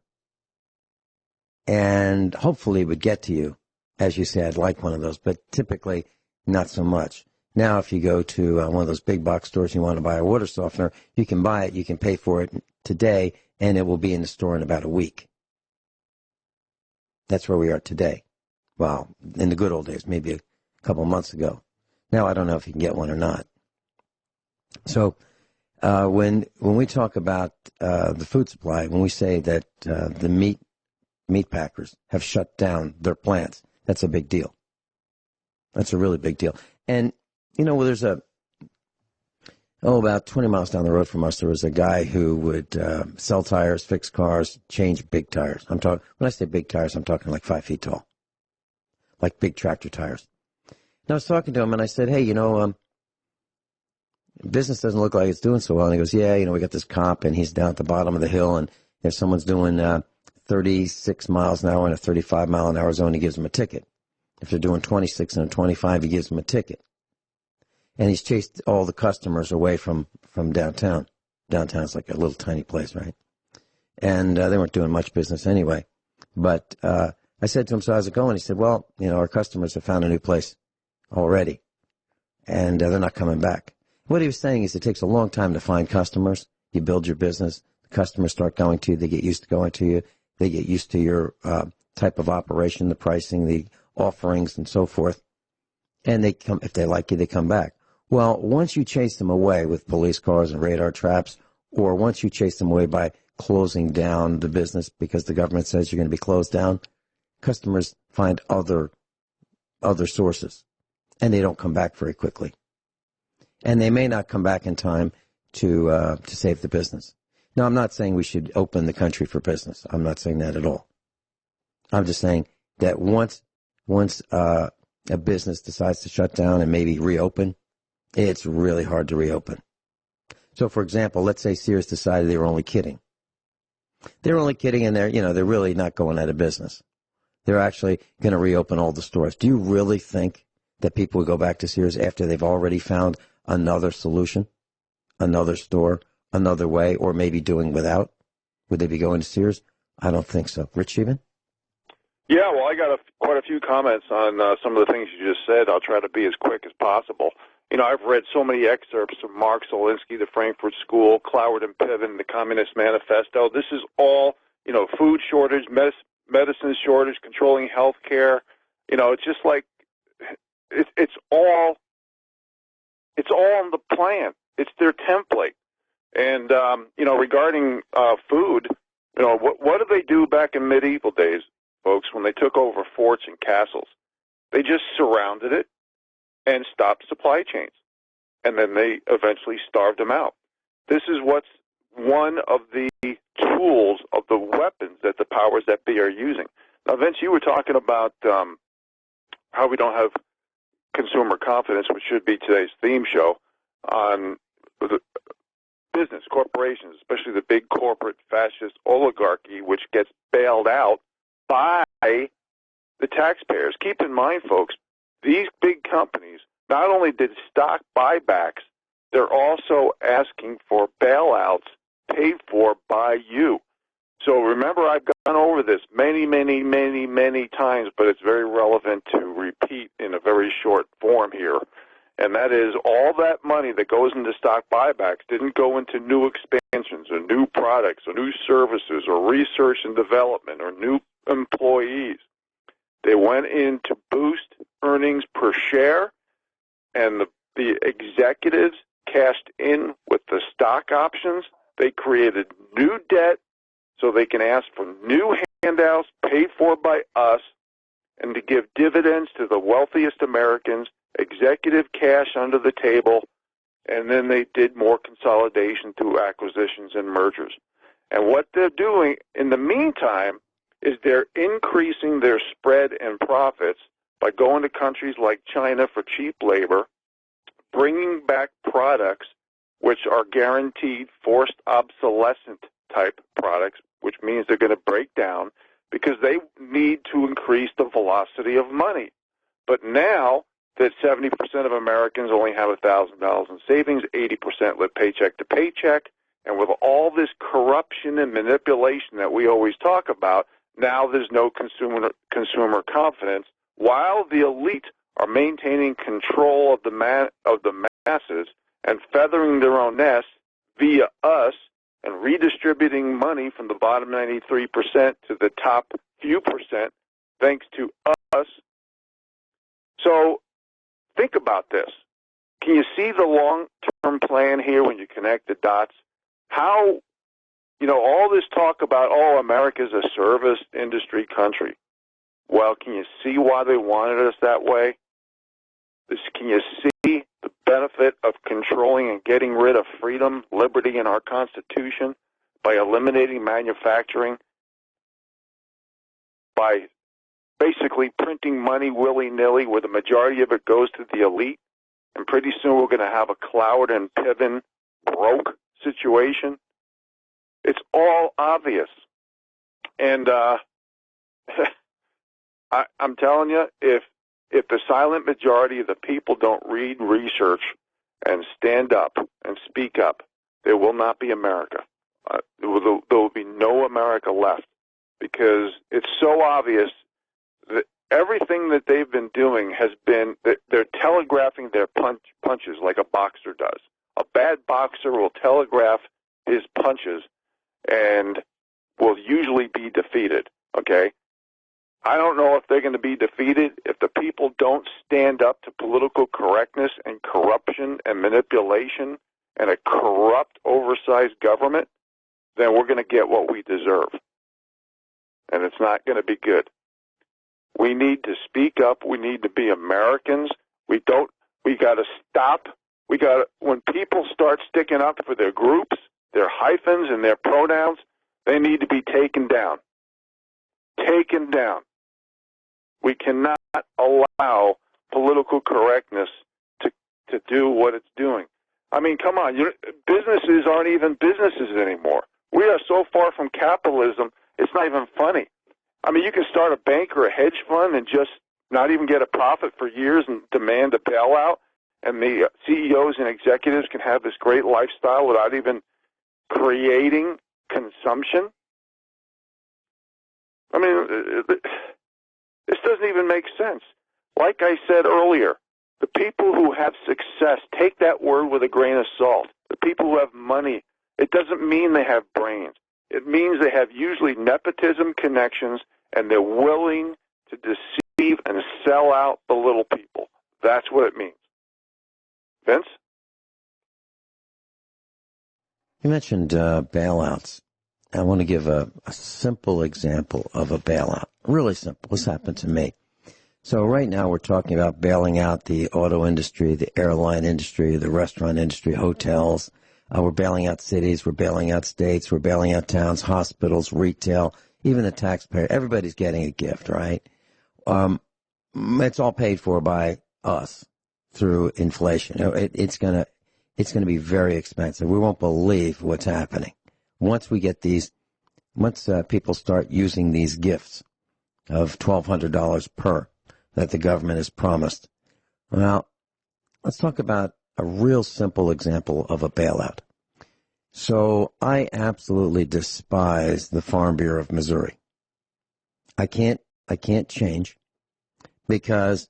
Speaker 3: And hopefully it would get to you. As you say, I'd like one of those, but typically not so much. Now, if you go to one of those big box stores and you want to buy a water softener, you can buy it, you can pay for it today, and it will be in the store in about a week. That's where we are today. Well, in the good old days, maybe a couple of months ago. Now, I don't know if you can get one or not. So when we talk about the food supply, when we say that the meat packers have shut down their plants, that's a big deal. That's a really big deal. And, there's about 20 miles down the road from us, there was a guy who would sell tires, fix cars, change big tires. When I say big tires, I'm talking like 5 feet tall, like big tractor tires. And I was talking to him, and I said, hey, business doesn't look like it's doing so well. And he goes, yeah, we got this cop, and he's down at the bottom of the hill, and if someone's doing 36 miles an hour in a 35-mile-an-hour zone, he gives them a ticket. If they're doing 26 and a 25, he gives them a ticket. And he's chased all the customers away from downtown. Downtown's like a little tiny place, right? And they weren't doing much business anyway. But I said to him, so how's it going? He said, well, our customers have found a new place already, and they're not coming back. What he was saying is it takes a long time to find customers. You build your business. The customers start going to you. They get used to going to you. They get used to your type of operation, the pricing, the offerings, and so forth. And they come, if they like you, they come back. Well, once you chase them away with police cars and radar traps, or once you chase them away by closing down the business because the government says you're going to be closed down, customers find other sources, and they don't come back very quickly. And they may not come back in time to save the business. Now, I'm not saying we should open the country for business. I'm not saying that at all. I'm just saying that once a business decides to shut down and maybe reopen, it's really hard to reopen. So, for example, let's say Sears decided they were only kidding. They were only kidding, and they're really not going out of business. They're actually going to reopen all the stores. Do you really think that people would go back to Sears after they've already found another solution, another store, another way, or maybe doing without? Would they be going to Sears? I don't think so. Rich Scheben?
Speaker 4: Yeah, well, I got quite a few comments on some of the things you just said. I'll try to be as quick as possible. I've read so many excerpts from Mark Zelinsky, the Frankfurt School, Cloward and Piven, the Communist Manifesto. This is all, food shortage, medicine shortage, controlling health care. It's just like it's all in the plan. It's their template. And, regarding food, what did they do back in medieval days, folks, when they took over forts and castles? They just surrounded it and stopped supply chains. And then they eventually starved them out. This is what's one of the tools of the weapons that the powers that be are using. Now, Vince, you were talking about how we don't have consumer confidence, which should be today's theme show, on the business, corporations, especially the big corporate fascist oligarchy, which gets bailed out by the taxpayers. Keep in mind, folks, these big companies not only did stock buybacks, they're also asking for bailouts paid for by you. So remember, I've gone over this many, many, many, many times, but it's very relevant to repeat in a very short form here. And that is, all that money that goes into stock buybacks didn't go into new expansions or new products or new services or research and development or new employees. They went in to boost earnings per share, and the executives cashed in with the stock options. They created new debt so they can ask for new handouts paid for by us and to give dividends to the wealthiest Americans, executive cash under the table, and then they did more consolidation through acquisitions and mergers. And what they're doing in the meantime is they're increasing their spread and profits by going to countries like China for cheap labor, bringing back products which are guaranteed forced obsolescent type products, which means they're going to break down because they need to increase the velocity of money. But now that 70% of Americans only have $1,000 in savings, 80% live paycheck to paycheck, and with all this corruption and manipulation that we always talk about, now there's no consumer confidence, while the elite are maintaining control of the masses and feathering their own nests via us and redistributing money from the bottom 93% to the top few percent thanks to us. So think about this. Can you see the long-term plan here when you connect the dots? How, all this talk about, America's a service industry country. Well, can you see why they wanted us that way? Can you see the benefit of controlling and getting rid of freedom, liberty in our Constitution by eliminating manufacturing, by basically printing money willy-nilly where the majority of it goes to the elite? And pretty soon we're going to have a Cloward and Piven broke situation. It's all obvious. And I'm telling you, if the silent majority of the people don't read, research, and stand up and speak up, there will not be America. There will be no America left because it's so obvious that everything that they've been doing has been that they're telegraphing their punches like a boxer does. A bad boxer will telegraph his punches and will usually be defeated, okay? I don't know if they're going to be defeated if the people don't stand up to political correctness and corruption and manipulation and a corrupt, oversized government. Then we're going to get what we deserve. And it's not going to be good. We need to speak up. We need to be Americans. We got to stop. When people start sticking up for their groups, their hyphens and their pronouns, they need to be taken down. Taken down. We cannot allow political correctness to do what it's doing. I mean, come on. Businesses aren't even businesses anymore. We are so far from capitalism, it's not even funny. I mean, you can start a bank or a hedge fund and just not even get a profit for years and demand a bailout, and the CEOs and executives can have this great lifestyle without even creating consumption. I mean, this doesn't even make sense. Like I said earlier, the people who have success, take that word with a grain of salt. The people who have money, it doesn't mean they have brains. It means they have usually nepotism connections, and they're willing to deceive and sell out the little people. That's what it means. Vince?
Speaker 3: You mentioned bailouts. I want to give a simple example of a bailout. Really simple. This happened to me. So right now we're talking about bailing out the auto industry, the airline industry, the restaurant industry, hotels. We're bailing out cities. We're bailing out states. We're bailing out towns, hospitals, retail, even the taxpayer. Everybody's getting a gift, right? It's all paid for by us through inflation. It's going to be very expensive. We won't believe what's happening. Once people start using these gifts of $1,200 per that the government has promised. Well, let's talk about a real simple example of a bailout. So I absolutely despise the Farm Bureau of Missouri. I can't change because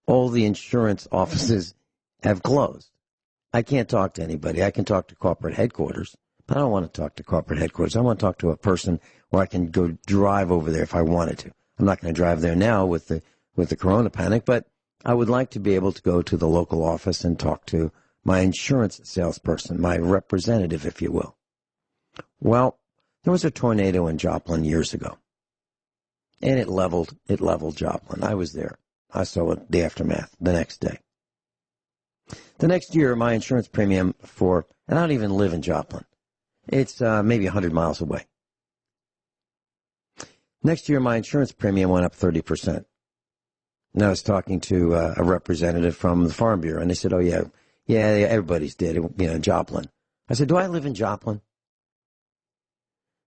Speaker 3: all the insurance offices have closed. I can't talk to anybody. I can talk to corporate headquarters, but I don't want to talk to corporate headquarters. I want to talk to a person where I can go drive over there if I wanted to. I'm not going to drive there now with the corona panic, but I would like to be able to go to the local office and talk to my insurance salesperson, my representative, if you will. Well, there was a tornado in Joplin years ago, and it leveled Joplin. I was there. I saw it, the aftermath, the next day. The next year, my insurance premium and I don't even live in Joplin. It's maybe 100 miles away. Next year, my insurance premium went up 30%. And I was talking to a representative from the Farm Bureau, and they said, oh, yeah, everybody's dead, Joplin. I said, do I live in Joplin?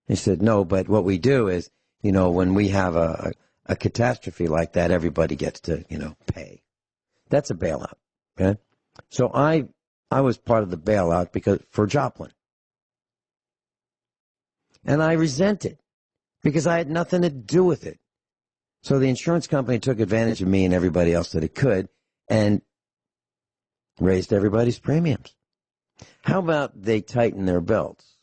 Speaker 3: He said, no, but what we do is, when we have a catastrophe like that, everybody gets to, pay. That's a bailout, okay? So I was part of the bailout for Joplin. And I resent it because I had nothing to do with it. So the insurance company took advantage of me and everybody else that it could and raised everybody's premiums. How about they tighten their belts?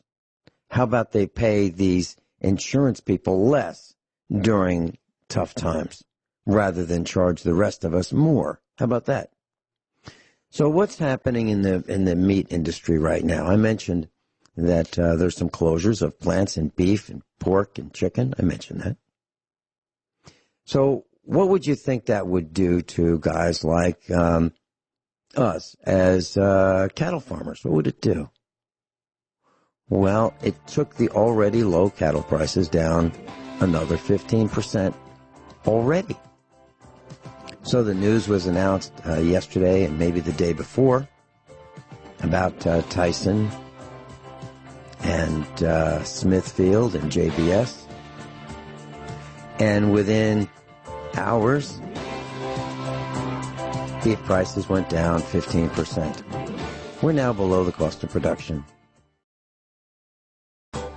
Speaker 3: How about they pay these insurance people less during tough times rather than charge the rest of us more? How about that? So what's happening in the meat industry right now? I mentioned that there's some closures of plants in beef and pork and chicken. I mentioned that. So what would you think that would do to guys like us as cattle farmers? What would it do? Well, it took the already low cattle prices down another 15% already. So the news was announced yesterday and maybe the day before about Tyson and Smithfield and JBS. And within hours, beef prices went down 15%. We're now below the cost of production.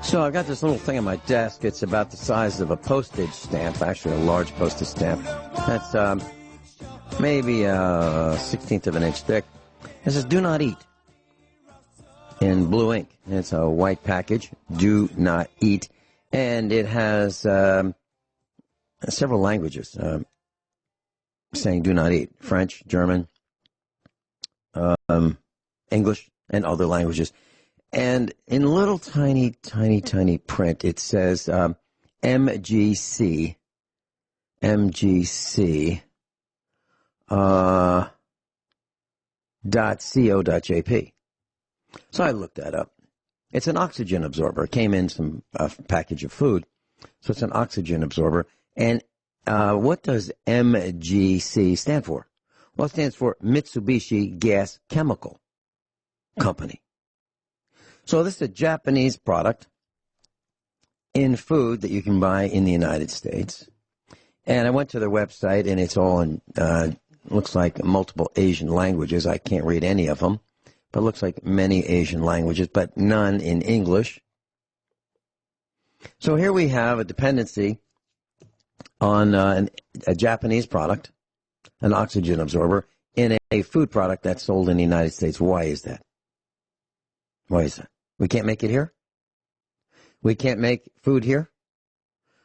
Speaker 3: So I got this little thing on my desk. It's about the size of a postage stamp, actually a large postage stamp. That's maybe a 16th of an inch thick. It says, do not eat, in blue ink. It's a white package, do not eat. And it has several languages saying do not eat. French, German, English, and other languages. And in little tiny print, it says MGC, .co.jp. So I looked that up. It's an oxygen absorber. It came in some package of food. So it's an oxygen absorber. And what does MGC stand for? Well, it stands for Mitsubishi Gas Chemical Company. So this is a Japanese product in food that you can buy in the United States. And I went to their website, and it's all in, looks like multiple Asian languages. I can't read any of them, but it looks like many Asian languages, but none in English. So here we have a dependency on a Japanese product, an oxygen absorber, in a food product that's sold in the United States. Why is that? Why is that? We can't make it here? We can't make food here?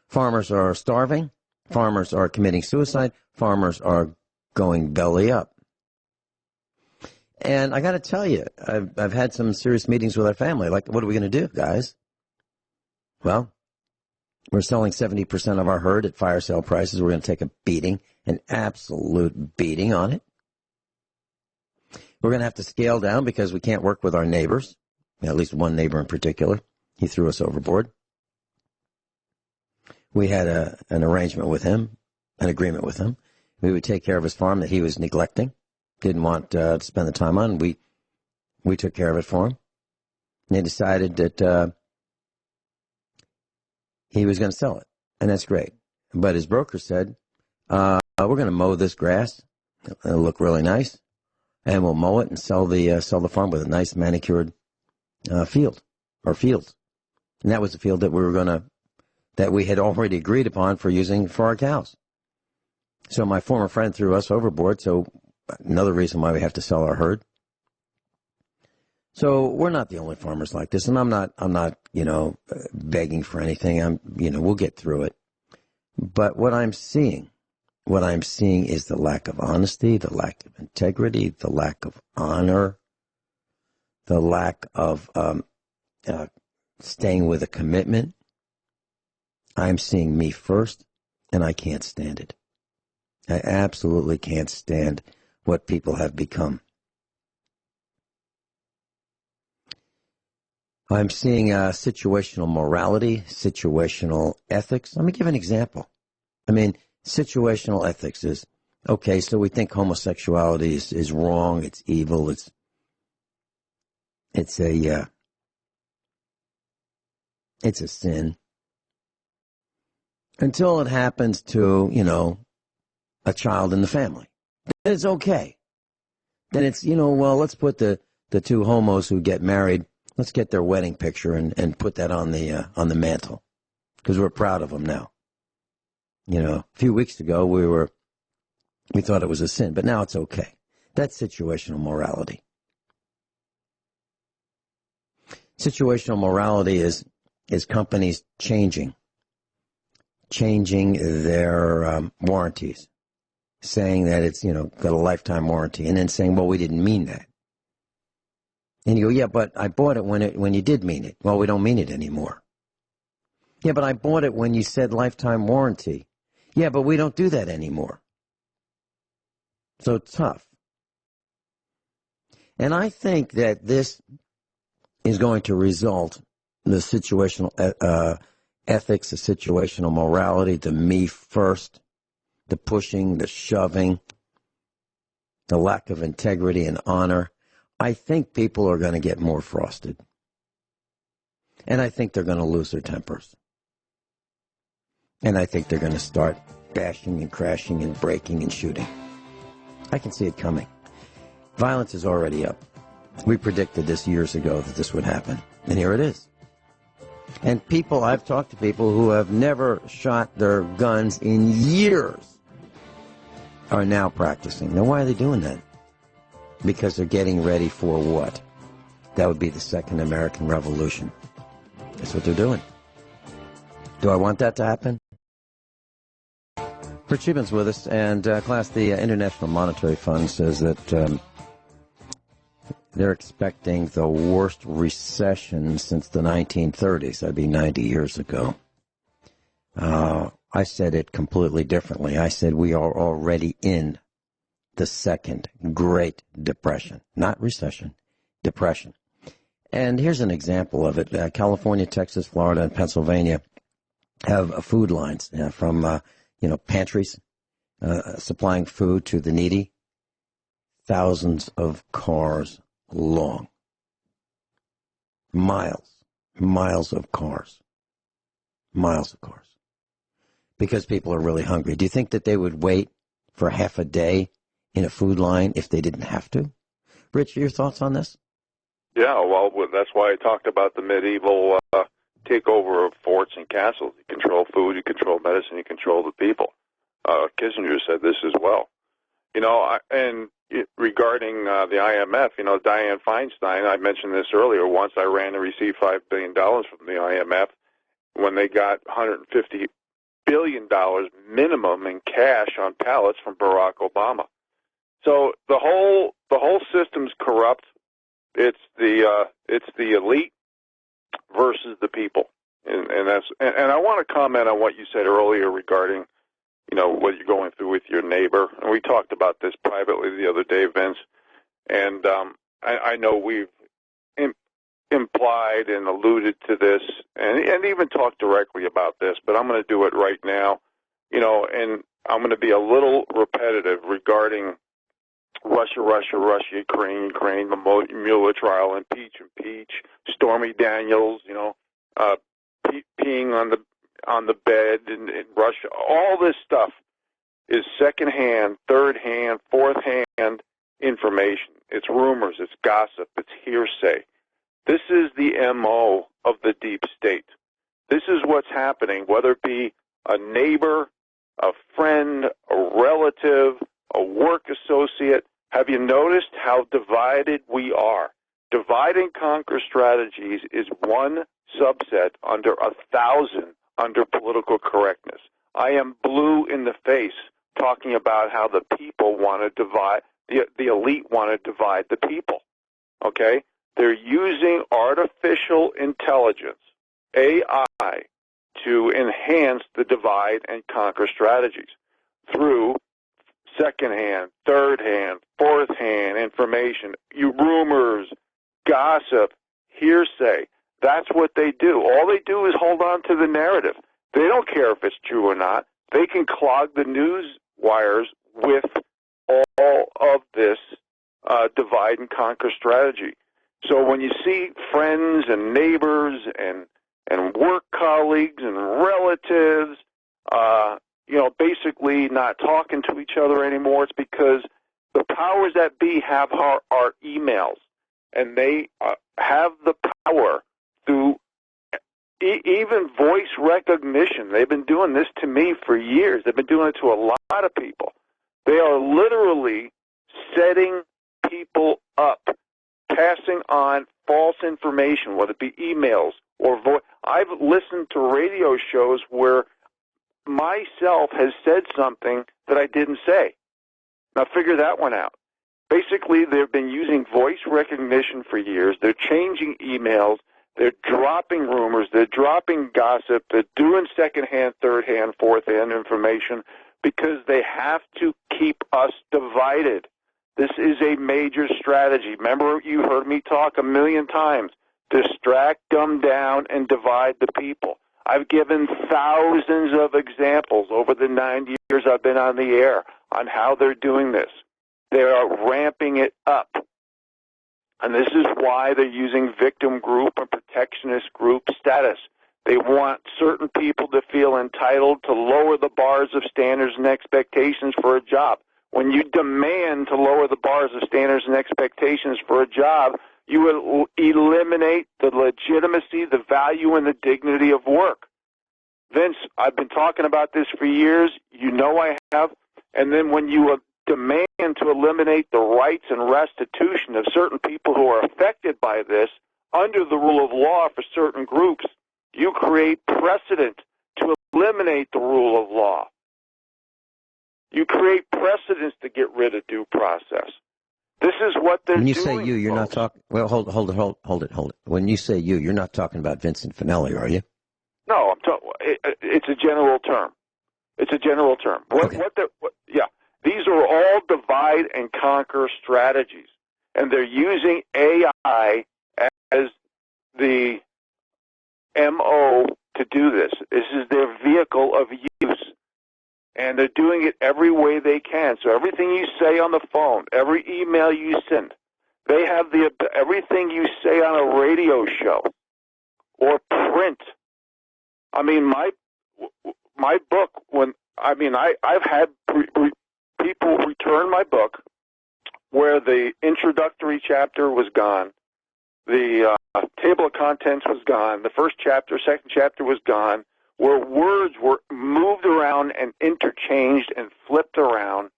Speaker 3: Farmers are starving. Farmers are committing suicide. Farmers are going belly up. And I got to tell you, I've had some serious meetings with our family. Like, what are we going to do, guys? Well, we're selling 70% of our herd at fire sale prices. We're going to take a beating, an absolute beating on it. We're going to have to scale down because we can't work with our neighbors, at least one neighbor in particular. He threw us overboard. We had an arrangement with him, an agreement with him. We would take care of his farm that he was neglecting, didn't want to spend the time on. We took care of it for him. And they decided that he was going to sell it, and that's great. But his broker said, we're going to mow this grass. It'll look really nice, and we'll mow it and sell the farm with a nice manicured fields. And that was the field that that we had already agreed upon for using for our cows. So my former friend threw us overboard, so another reason why we have to sell our herd. So we're not the only farmers like this, and I'm not, begging for anything. We'll get through it. But what I'm seeing What I'm seeing is the lack of honesty, the lack of integrity, the lack of honor, the lack of staying with a commitment. I'm seeing me first, and I can't stand it. I absolutely can't stand what people have become. I'm seeing situational morality, situational ethics. Let me give an example. Situational ethics is, okay, so we think homosexuality is wrong, it's evil, it's a sin. Until it happens to, a child in the family. Then it's okay. Then it's, let's put the two homos who get married, let's get their wedding picture and put that on the mantle, because we're proud of them now. A few weeks ago we thought it was a sin, but now it's okay. That's situational morality. Situational morality is companies changing their warranties, saying that it's, got a lifetime warranty, and then saying, well, we didn't mean that. And you go, yeah, but I bought it when you did mean it. Well, we don't mean it anymore. Yeah, but I bought it when you said lifetime warranty. Yeah, but we don't do that anymore. So it's tough. And I think that this is going to result in the situational ethics, the situational morality, the me first, the pushing, the shoving, the lack of integrity and honor. I think people are going to get more frosted. And I think they're going to lose their tempers. And I think they're going to start bashing and crashing and breaking and shooting. I can see it coming. Violence is already up. We predicted this years ago that this would happen. And here it is. And I've talked to people who have never shot their guns in years are now practicing. Now, why are they doing that? Because they're getting ready for what? That would be the Second American Revolution. That's what they're doing. Do I want that to happen? Rich Scheben's with us, and class, the International Monetary Fund says that they're expecting the worst recession since the 1930s. That'd be 90 years ago. I said it completely differently. I said we are already in the second Great Depression. Not recession, depression. And here's an example of it. California, Texas, Florida, and Pennsylvania have food lines from pantries supplying food to the needy. Thousands of cars long. Miles of cars. Because people are really hungry. Do you think that they would wait for half a day in a food line if they didn't have to? Rich, your thoughts on this?
Speaker 4: Yeah, well, that's why I talked about the medieval takeover of forts and castles. You control food, you control medicine, you control the people. Kissinger said this as well. Regarding the IMF, Dianne Feinstein, I mentioned this earlier, once I ran to receive $5 billion from the IMF when they got $150 billion minimum in cash on pallets from Barack Obama. So the whole system's corrupt. It's the elite versus the people, and I want to comment on what you said earlier regarding what you're going through with your neighbor. And we talked about this privately the other day, Vince. And I know we've implied and alluded to this and even talked directly about this, but I'm going to do it right now. And I'm going to be a little repetitive regarding Russia, Ukraine, the Mueller trial, impeach, Stormy Daniels, peeing on the bed in Russia. All this stuff is second-hand, third-hand, fourth-hand information. It's rumors, it's gossip, it's hearsay. This is the MO of the deep state. This is what's happening, whether it be a neighbor, a friend, a relative, a work associate. Have you noticed how divided we are? Divide and conquer strategies is one subset under 1,000 under political correctness. I am blue in the face talking about how the people want to divide, the elite want to divide the people, okay? They're using artificial intelligence, AI, to enhance the divide and conquer strategies through second-hand, third-hand, fourth-hand information, rumors, gossip, hearsay. That's what they do. All they do is hold on to the narrative. They don't care if it's true or not. They can clog the news wires with all of this divide and conquer strategy. So when you see friends and neighbors and work colleagues and relatives, basically not talking to each other anymore, it's because the powers that be have our emails, and they have the power through even voice recognition. They've been doing this to me for years. They've been doing it to a lot of people. They are literally setting people up, passing on false information, whether it be emails or voice. I've listened to radio shows where myself has said something that I didn't say. Now figure that one out. Basically, they've been using voice recognition for years. They're changing emails. They're dropping rumors. They're dropping gossip. They're doing second-hand, third-hand, fourth-hand information because they have to keep us divided. This is a major strategy. Remember, you heard me talk a million times. Distract, dumb down, and divide the people. I've given thousands of examples over the 9 years I've been on the air on how they're doing this. They are ramping it up. And this is why they're using victim group and protectionist group status. They want certain people to feel entitled to lower the bars of standards and expectations for a job. When you demand to lower the bars of standards and expectations for a job, you will eliminate the legitimacy, the value, and the dignity of work. Vince, I've been talking about this for years. You know I have. And then when you demand to eliminate the rights and restitution of certain people who are affected by this under the rule of law for certain groups, you create precedent to eliminate the rule of law. You create precedents to get rid of due process. This is what they're doing.
Speaker 3: When you say you, you're
Speaker 4: folks.
Speaker 3: not talking. Well, hold it. When you say you, you're not talking about Vincent Finelli, are you?
Speaker 4: No, it's a general term. It's a general term.
Speaker 3: Okay.
Speaker 4: These are all divide and conquer strategies, and they're using AI as the MO to do this. This is their vehicle of use, and they're doing it every way they can. So everything you say on the phone, every email you send, they have everything you say on a radio show or print. I mean, my book. I've had people return my book where the introductory chapter was gone, the table of contents was gone, the first chapter, second chapter was gone, where words were moved around and interchanged and flipped around.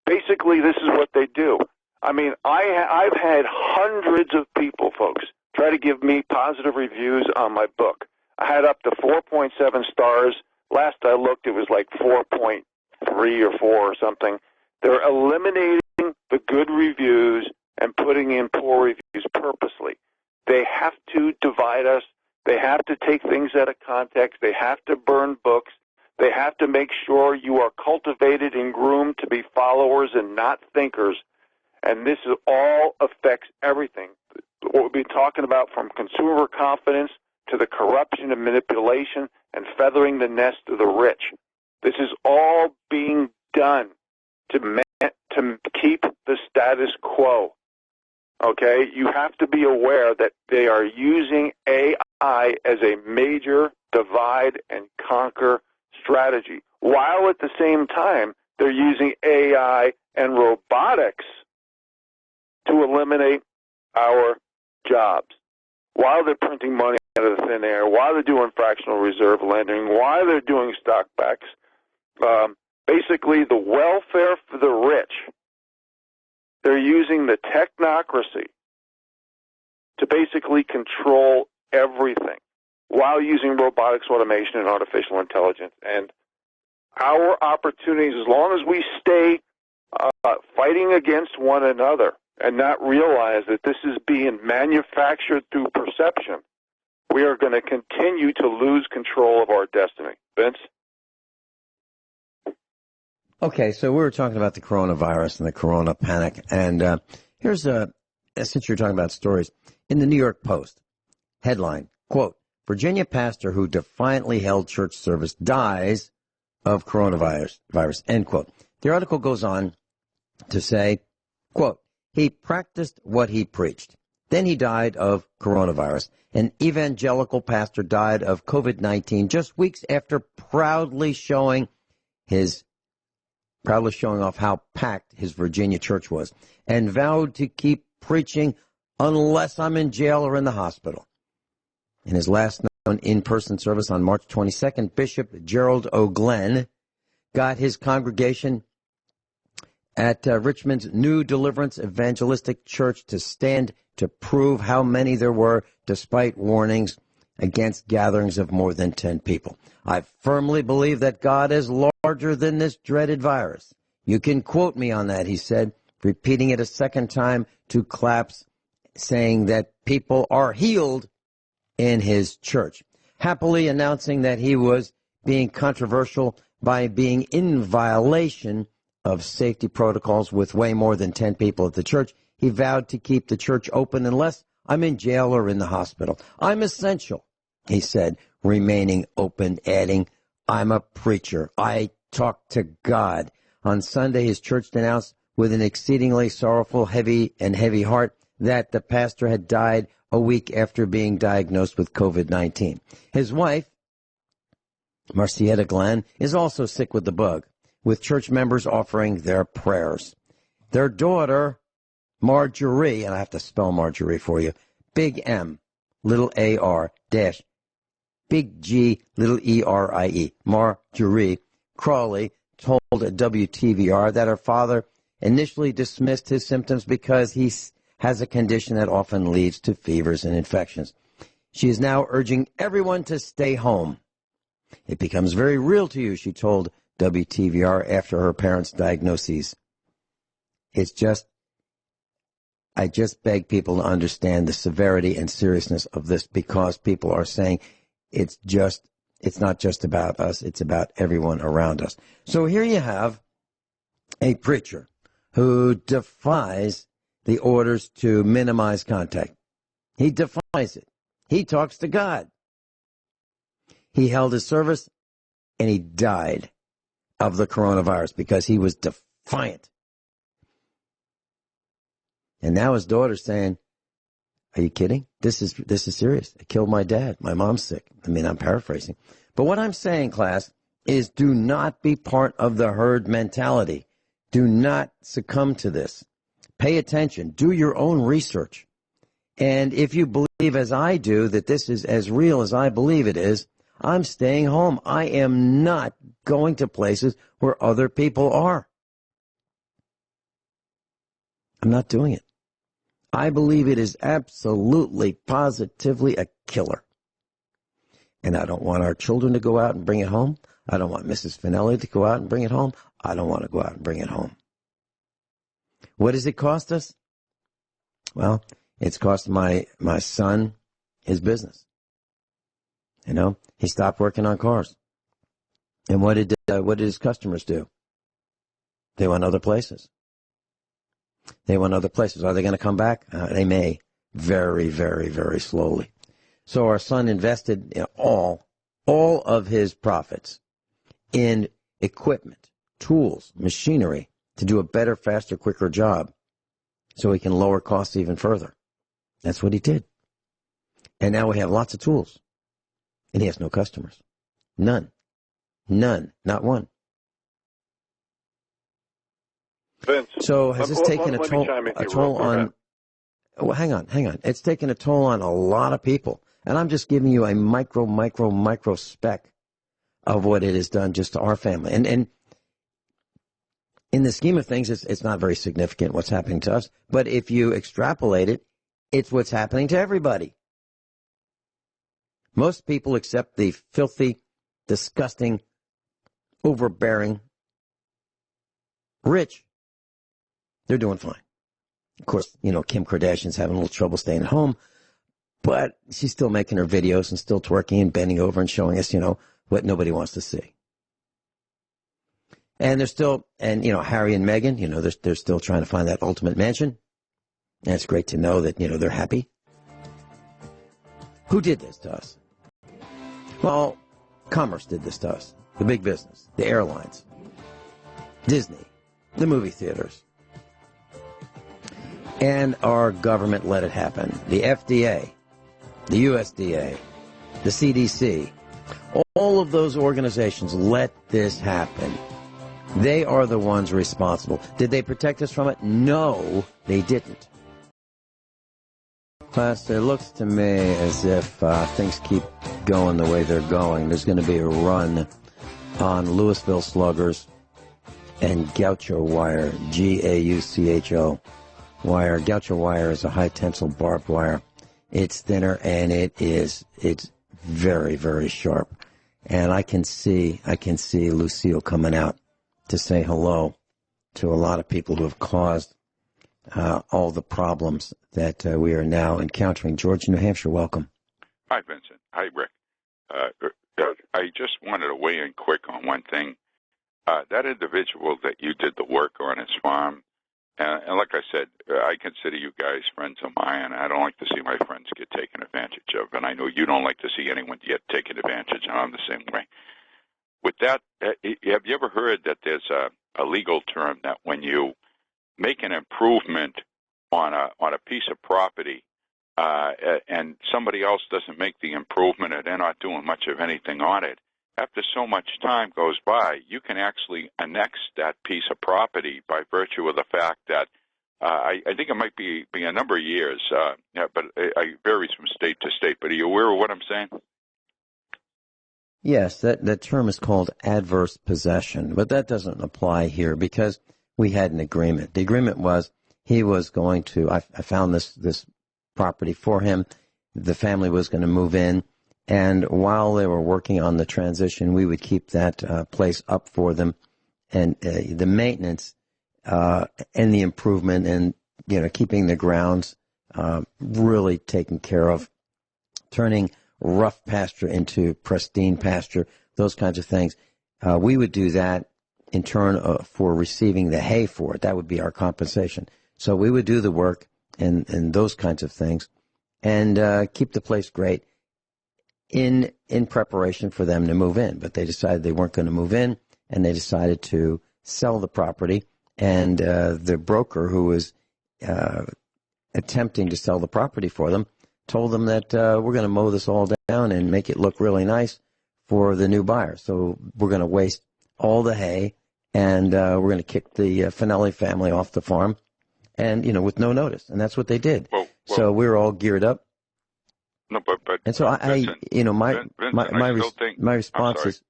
Speaker 4: Basically, this is what they do. I mean, I've had hundreds of people, folks, try to give me positive reviews on my book. I had up to 4.7 stars. Last I looked, it was like 4.3 or 4 or something. They're eliminating the good reviews and putting in poor reviews purposely. They have to divide us. They have to take things out of context. They have to burn books. They have to make sure you are cultivated and groomed to be followers and not thinkers. And this all affects everything. What we've been talking about, from consumer confidence to the corruption and manipulation and feathering the nest of the rich. This is all being done to keep the status quo. Okay? You have to be aware that they are using AI as a major divide and conquer strategy, while at the same time they're using AI and robotics to eliminate our jobs, while they're printing money out of the thin air, while they're doing fractional reserve lending, while they're doing stock backs. Basically, the welfare for the rich. They're using the technocracy to basically control everything while using robotics, automation, and artificial intelligence. And our opportunities, as long as we stay fighting against one another and not realize that this is being manufactured through perception, we are going to continue to lose control of our destiny. Vince?
Speaker 3: Okay, so we were talking about the coronavirus and the corona panic, and here's since you're talking about stories, in the New York Post, headline, quote, Virginia pastor who defiantly held church service dies of coronavirus, end quote. The article goes on to say, quote, he practiced what he preached. Then he died of coronavirus. An evangelical pastor died of COVID-19 just weeks after proudly showing off how packed his Virginia church was, and vowed to keep preaching unless I'm in jail or in the hospital. In his last known in-person service on March 22nd, Bishop Gerald O'Glenn got his congregation at Richmond's New Deliverance Evangelistic Church to stand to prove how many there were, despite warnings against gatherings of more than 10 people. I firmly believe that God is larger than this dreaded virus. You can quote me on that, he said, repeating it a second time to claps, saying that people are healed in his church, happily announcing that he was being controversial by being in violation of safety protocols with way more than 10 people at the church. He vowed to keep the church open unless I'm in jail or in the hospital. I'm essential, he said, remaining open, adding, I'm a preacher. I talk to God. On Sunday, his church announced with an exceedingly sorrowful, heavy heart that the pastor had died a week after being diagnosed with COVID-19. His wife, Marcietta Glenn, is also sick with the bug, with church members offering their prayers. Their daughter, Marjorie, and I have to spell Marjorie for you, big M, little A-R, dash, big G, little E-R-I-E, Marjorie Crawley, told WTVR that her father initially dismissed his symptoms because he has a condition that often leads to fevers and infections. She is now urging everyone to stay home. It becomes very real to you, she told WTVR after her parents' diagnoses. I just beg people to understand the severity and seriousness of this, because people are saying it's not just about us, it's about everyone around us. So here you have a preacher who defies the orders to minimize contact. He defies it. He talks to God. He held his service and he died of the coronavirus because he was defiant. And now his daughter's saying, are you kidding? This is serious. It killed my dad. My mom's sick. I mean, I'm paraphrasing. But what I'm saying, class, is do not be part of the herd mentality. Do not succumb to this. Pay attention. Do your own research. And if you believe, as I do, that this is as real as I believe it is, I'm staying home. I am not going to places where other people are. I'm not doing it. I believe it is absolutely, positively a killer. And I don't want our children to go out and bring it home. I don't want Mrs. Finelli to go out and bring it home. I don't want to go out and bring it home. What does it cost us? Well, it's cost my son his business. You know, he stopped working on cars. And what did his customers do? They went other places. Are they going to come back? They may. Very, very, very slowly. So our son invested in all of his profits in equipment, tools, machinery to do a better, faster, quicker job so he can lower costs even further. That's what he did. And now we have lots of tools. And he has no customers. None. Not one.
Speaker 4: Vince,
Speaker 3: so has this taken a toll on... Well, hang on. It's taken a toll on a lot of people. And I'm just giving you a micro speck of what it has done just to our family. And in the scheme of things, it's not very significant what's happening to us. But if you extrapolate it, it's what's happening to everybody. Most people accept the filthy, disgusting overbearing, rich, they're doing fine. Of course, Kim Kardashian's having a little trouble staying at home, but she's still making her videos and still twerking and bending over and showing us, what nobody wants to see. And they're still, Harry and Meghan, they're still trying to find that ultimate mansion. And it's great to know that, they're happy. Who did this to us? Well, commerce did this to us. The big business, the airlines, Disney, the movie theaters. And our government let it happen. The FDA, the USDA, the CDC, all of those organizations let this happen. They are the ones responsible. Did they protect us from it? No, they didn't. Plus, it looks to me as if things keep going the way they're going. There's going to be a run on Louisville sluggers and gaucho wire, Gaucho wire. Gaucho wire is a high-tensile barbed wire. It's thinner, and it's very, very sharp. And I can see Lucille coming out to say hello to a lot of people who have caused all the problems that we are now encountering. George, New Hampshire, welcome.
Speaker 5: Hi, Vincent. Hi, Rick. I just wanted to weigh in quick on one thing. That individual that you did the work on his farm, and like I said, I consider you guys friends of mine, and I don't like to see my friends get taken advantage of, and I know you don't like to see anyone get taken advantage of, and I'm the same way. With that, have you ever heard that there's a legal term that when you make an improvement on a piece of property, and somebody else doesn't make the improvement, and they're not doing much of anything on it, after so much time goes by, you can actually annex that piece of property by virtue of the fact that I think it might be a number of years, but it varies from state to state. But are you aware of what I'm saying?
Speaker 3: Yes, that term is called adverse possession, but that doesn't apply here because we had an agreement. The agreement was he was going to, I found this property for him. The family was going to move in, and while they were working on the transition, we would keep that place up for them, and the maintenance and the improvement and, keeping the grounds really taken care of, turning rough pasture into pristine pasture, those kinds of things. We would do that in turn for receiving the hay for it. That would be our compensation. So we would do the work and those kinds of things and keep the place great in preparation for them to move in. But they decided they weren't going to move in, and they decided to sell the property. And the broker who was attempting to sell the property for them told them that we're going to mow this all down and make it look really nice for the new buyer. So we're going to waste all the hay, and we're going to kick the Finelli family off the farm, and with no notice. And that's what they did. Well, so we were all geared up.
Speaker 5: No, but
Speaker 3: and so
Speaker 5: Vincent,
Speaker 3: my response is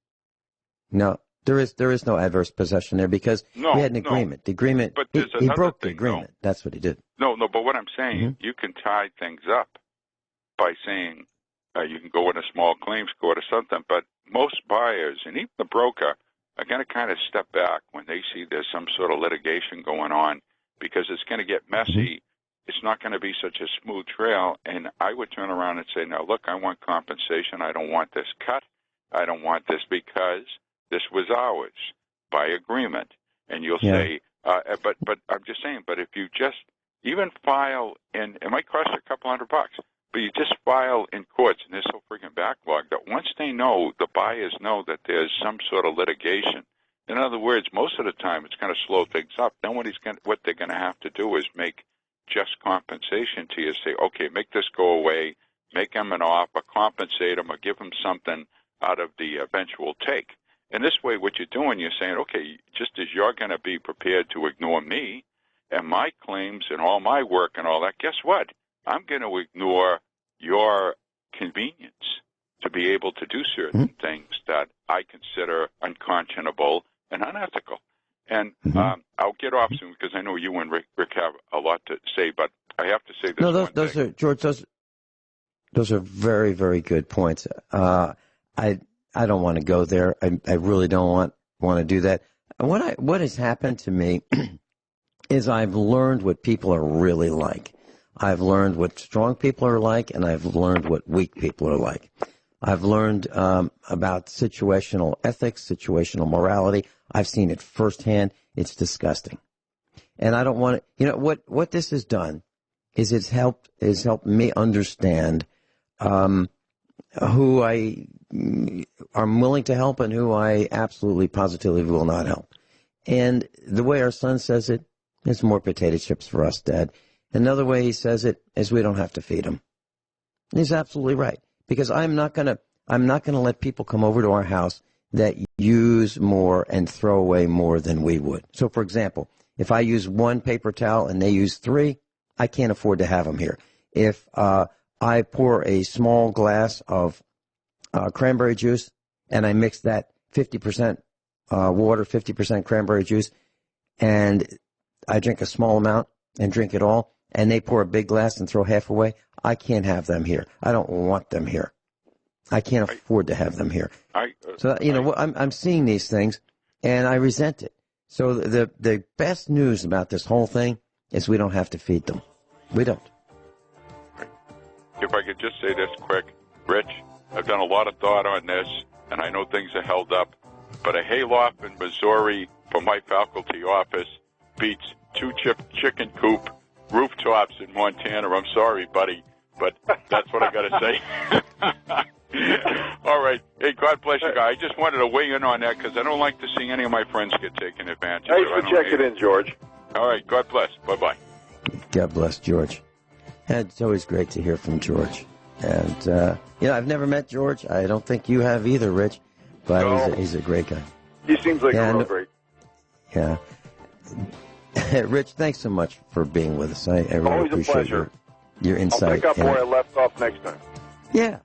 Speaker 3: no. There is no adverse possession there because we had an agreement. The agreement,
Speaker 5: but
Speaker 3: he broke the agreement. No. That's what he did.
Speaker 5: No, but what I'm saying, you can tie things up by saying you can go in a small claims court or something, but most buyers, and even the broker, are going to kind of step back when they see there's some sort of litigation going on because it's going to get messy. It's not going to be such a smooth trail, and I would turn around and say, now, look, I want compensation. I don't want this cut. I don't want this because this was ours by agreement. And you'll say, but I'm just saying, but if you just even file in, it might cost you a couple $100, but you just file in courts, and there's so freaking backlog that once they know, the buyers know that there's some sort of litigation. In other words, most of the time it's going to slow things up. Then what they're going to have to do is make just compensation to you. Say, okay, make this go away, make them an offer, compensate them, or give them something out of the eventual take. And this way, what you're doing, you're saying, okay, just as you're going to be prepared to ignore me and my claims and all my work and all that, guess what? I'm going to ignore your convenience to be able to do certain things that I consider unconscionable and unethical. And I'll get off soon because I know you and Rick have a lot to say, but I have to say this.
Speaker 3: No, those are, George, those are very, very good points. I don't want to go there. I really don't want want to do that. What has happened to me is I've learned what people are really like. I've learned what strong people are like, and I've learned what weak people are like. I've learned about situational ethics, situational morality. I've seen it firsthand. It's disgusting. And I don't want to, you know, what this has done is it's helped me understand who I am willing to help and who I absolutely positively will not help. And the way our son says it, it's more potato chips for us, Dad. Another way he says it is we don't have to feed him. He's absolutely right. Because I'm not gonna let people come over to our house that use more and throw away more than we would. So, for example, if I use one paper towel and they use 3, I can't afford to have them here. If I pour a small glass of cranberry juice and I mix that 50% water, 50% cranberry juice, and I drink a small amount and drink it all, and they pour a big glass and throw half away, I can't have them here. I don't want them here. I can't afford to have them here. So, you know, I'm seeing these things, and I resent it. So the best news about this whole thing is we don't have to feed them. We don't.
Speaker 5: If I could just say this quick, Rich, I've done a lot of thought on this, and I know things are held up, but a hayloft in Missouri for my faculty office beats 2 chicken coop rooftops in Montana. I'm sorry, buddy, but that's what I got to say. All right. Hey, God bless you, guys. I just wanted to weigh in on that because I don't like to see any of my friends get taken advantage of.
Speaker 4: Thanks for checking in, George.
Speaker 5: All right. God bless. Bye-bye.
Speaker 3: God bless George. And it's always great to hear from George. And, you know, I've never met George. I don't think you have either, Rich. But
Speaker 4: no.
Speaker 3: He's a great guy.
Speaker 4: He seems like a real great.
Speaker 3: Yeah. Rich, thanks so much for being with us. I really
Speaker 4: Always
Speaker 3: appreciate
Speaker 4: a pleasure.
Speaker 3: Your insight.
Speaker 4: I'll pick up where I left off next time.
Speaker 3: Yeah.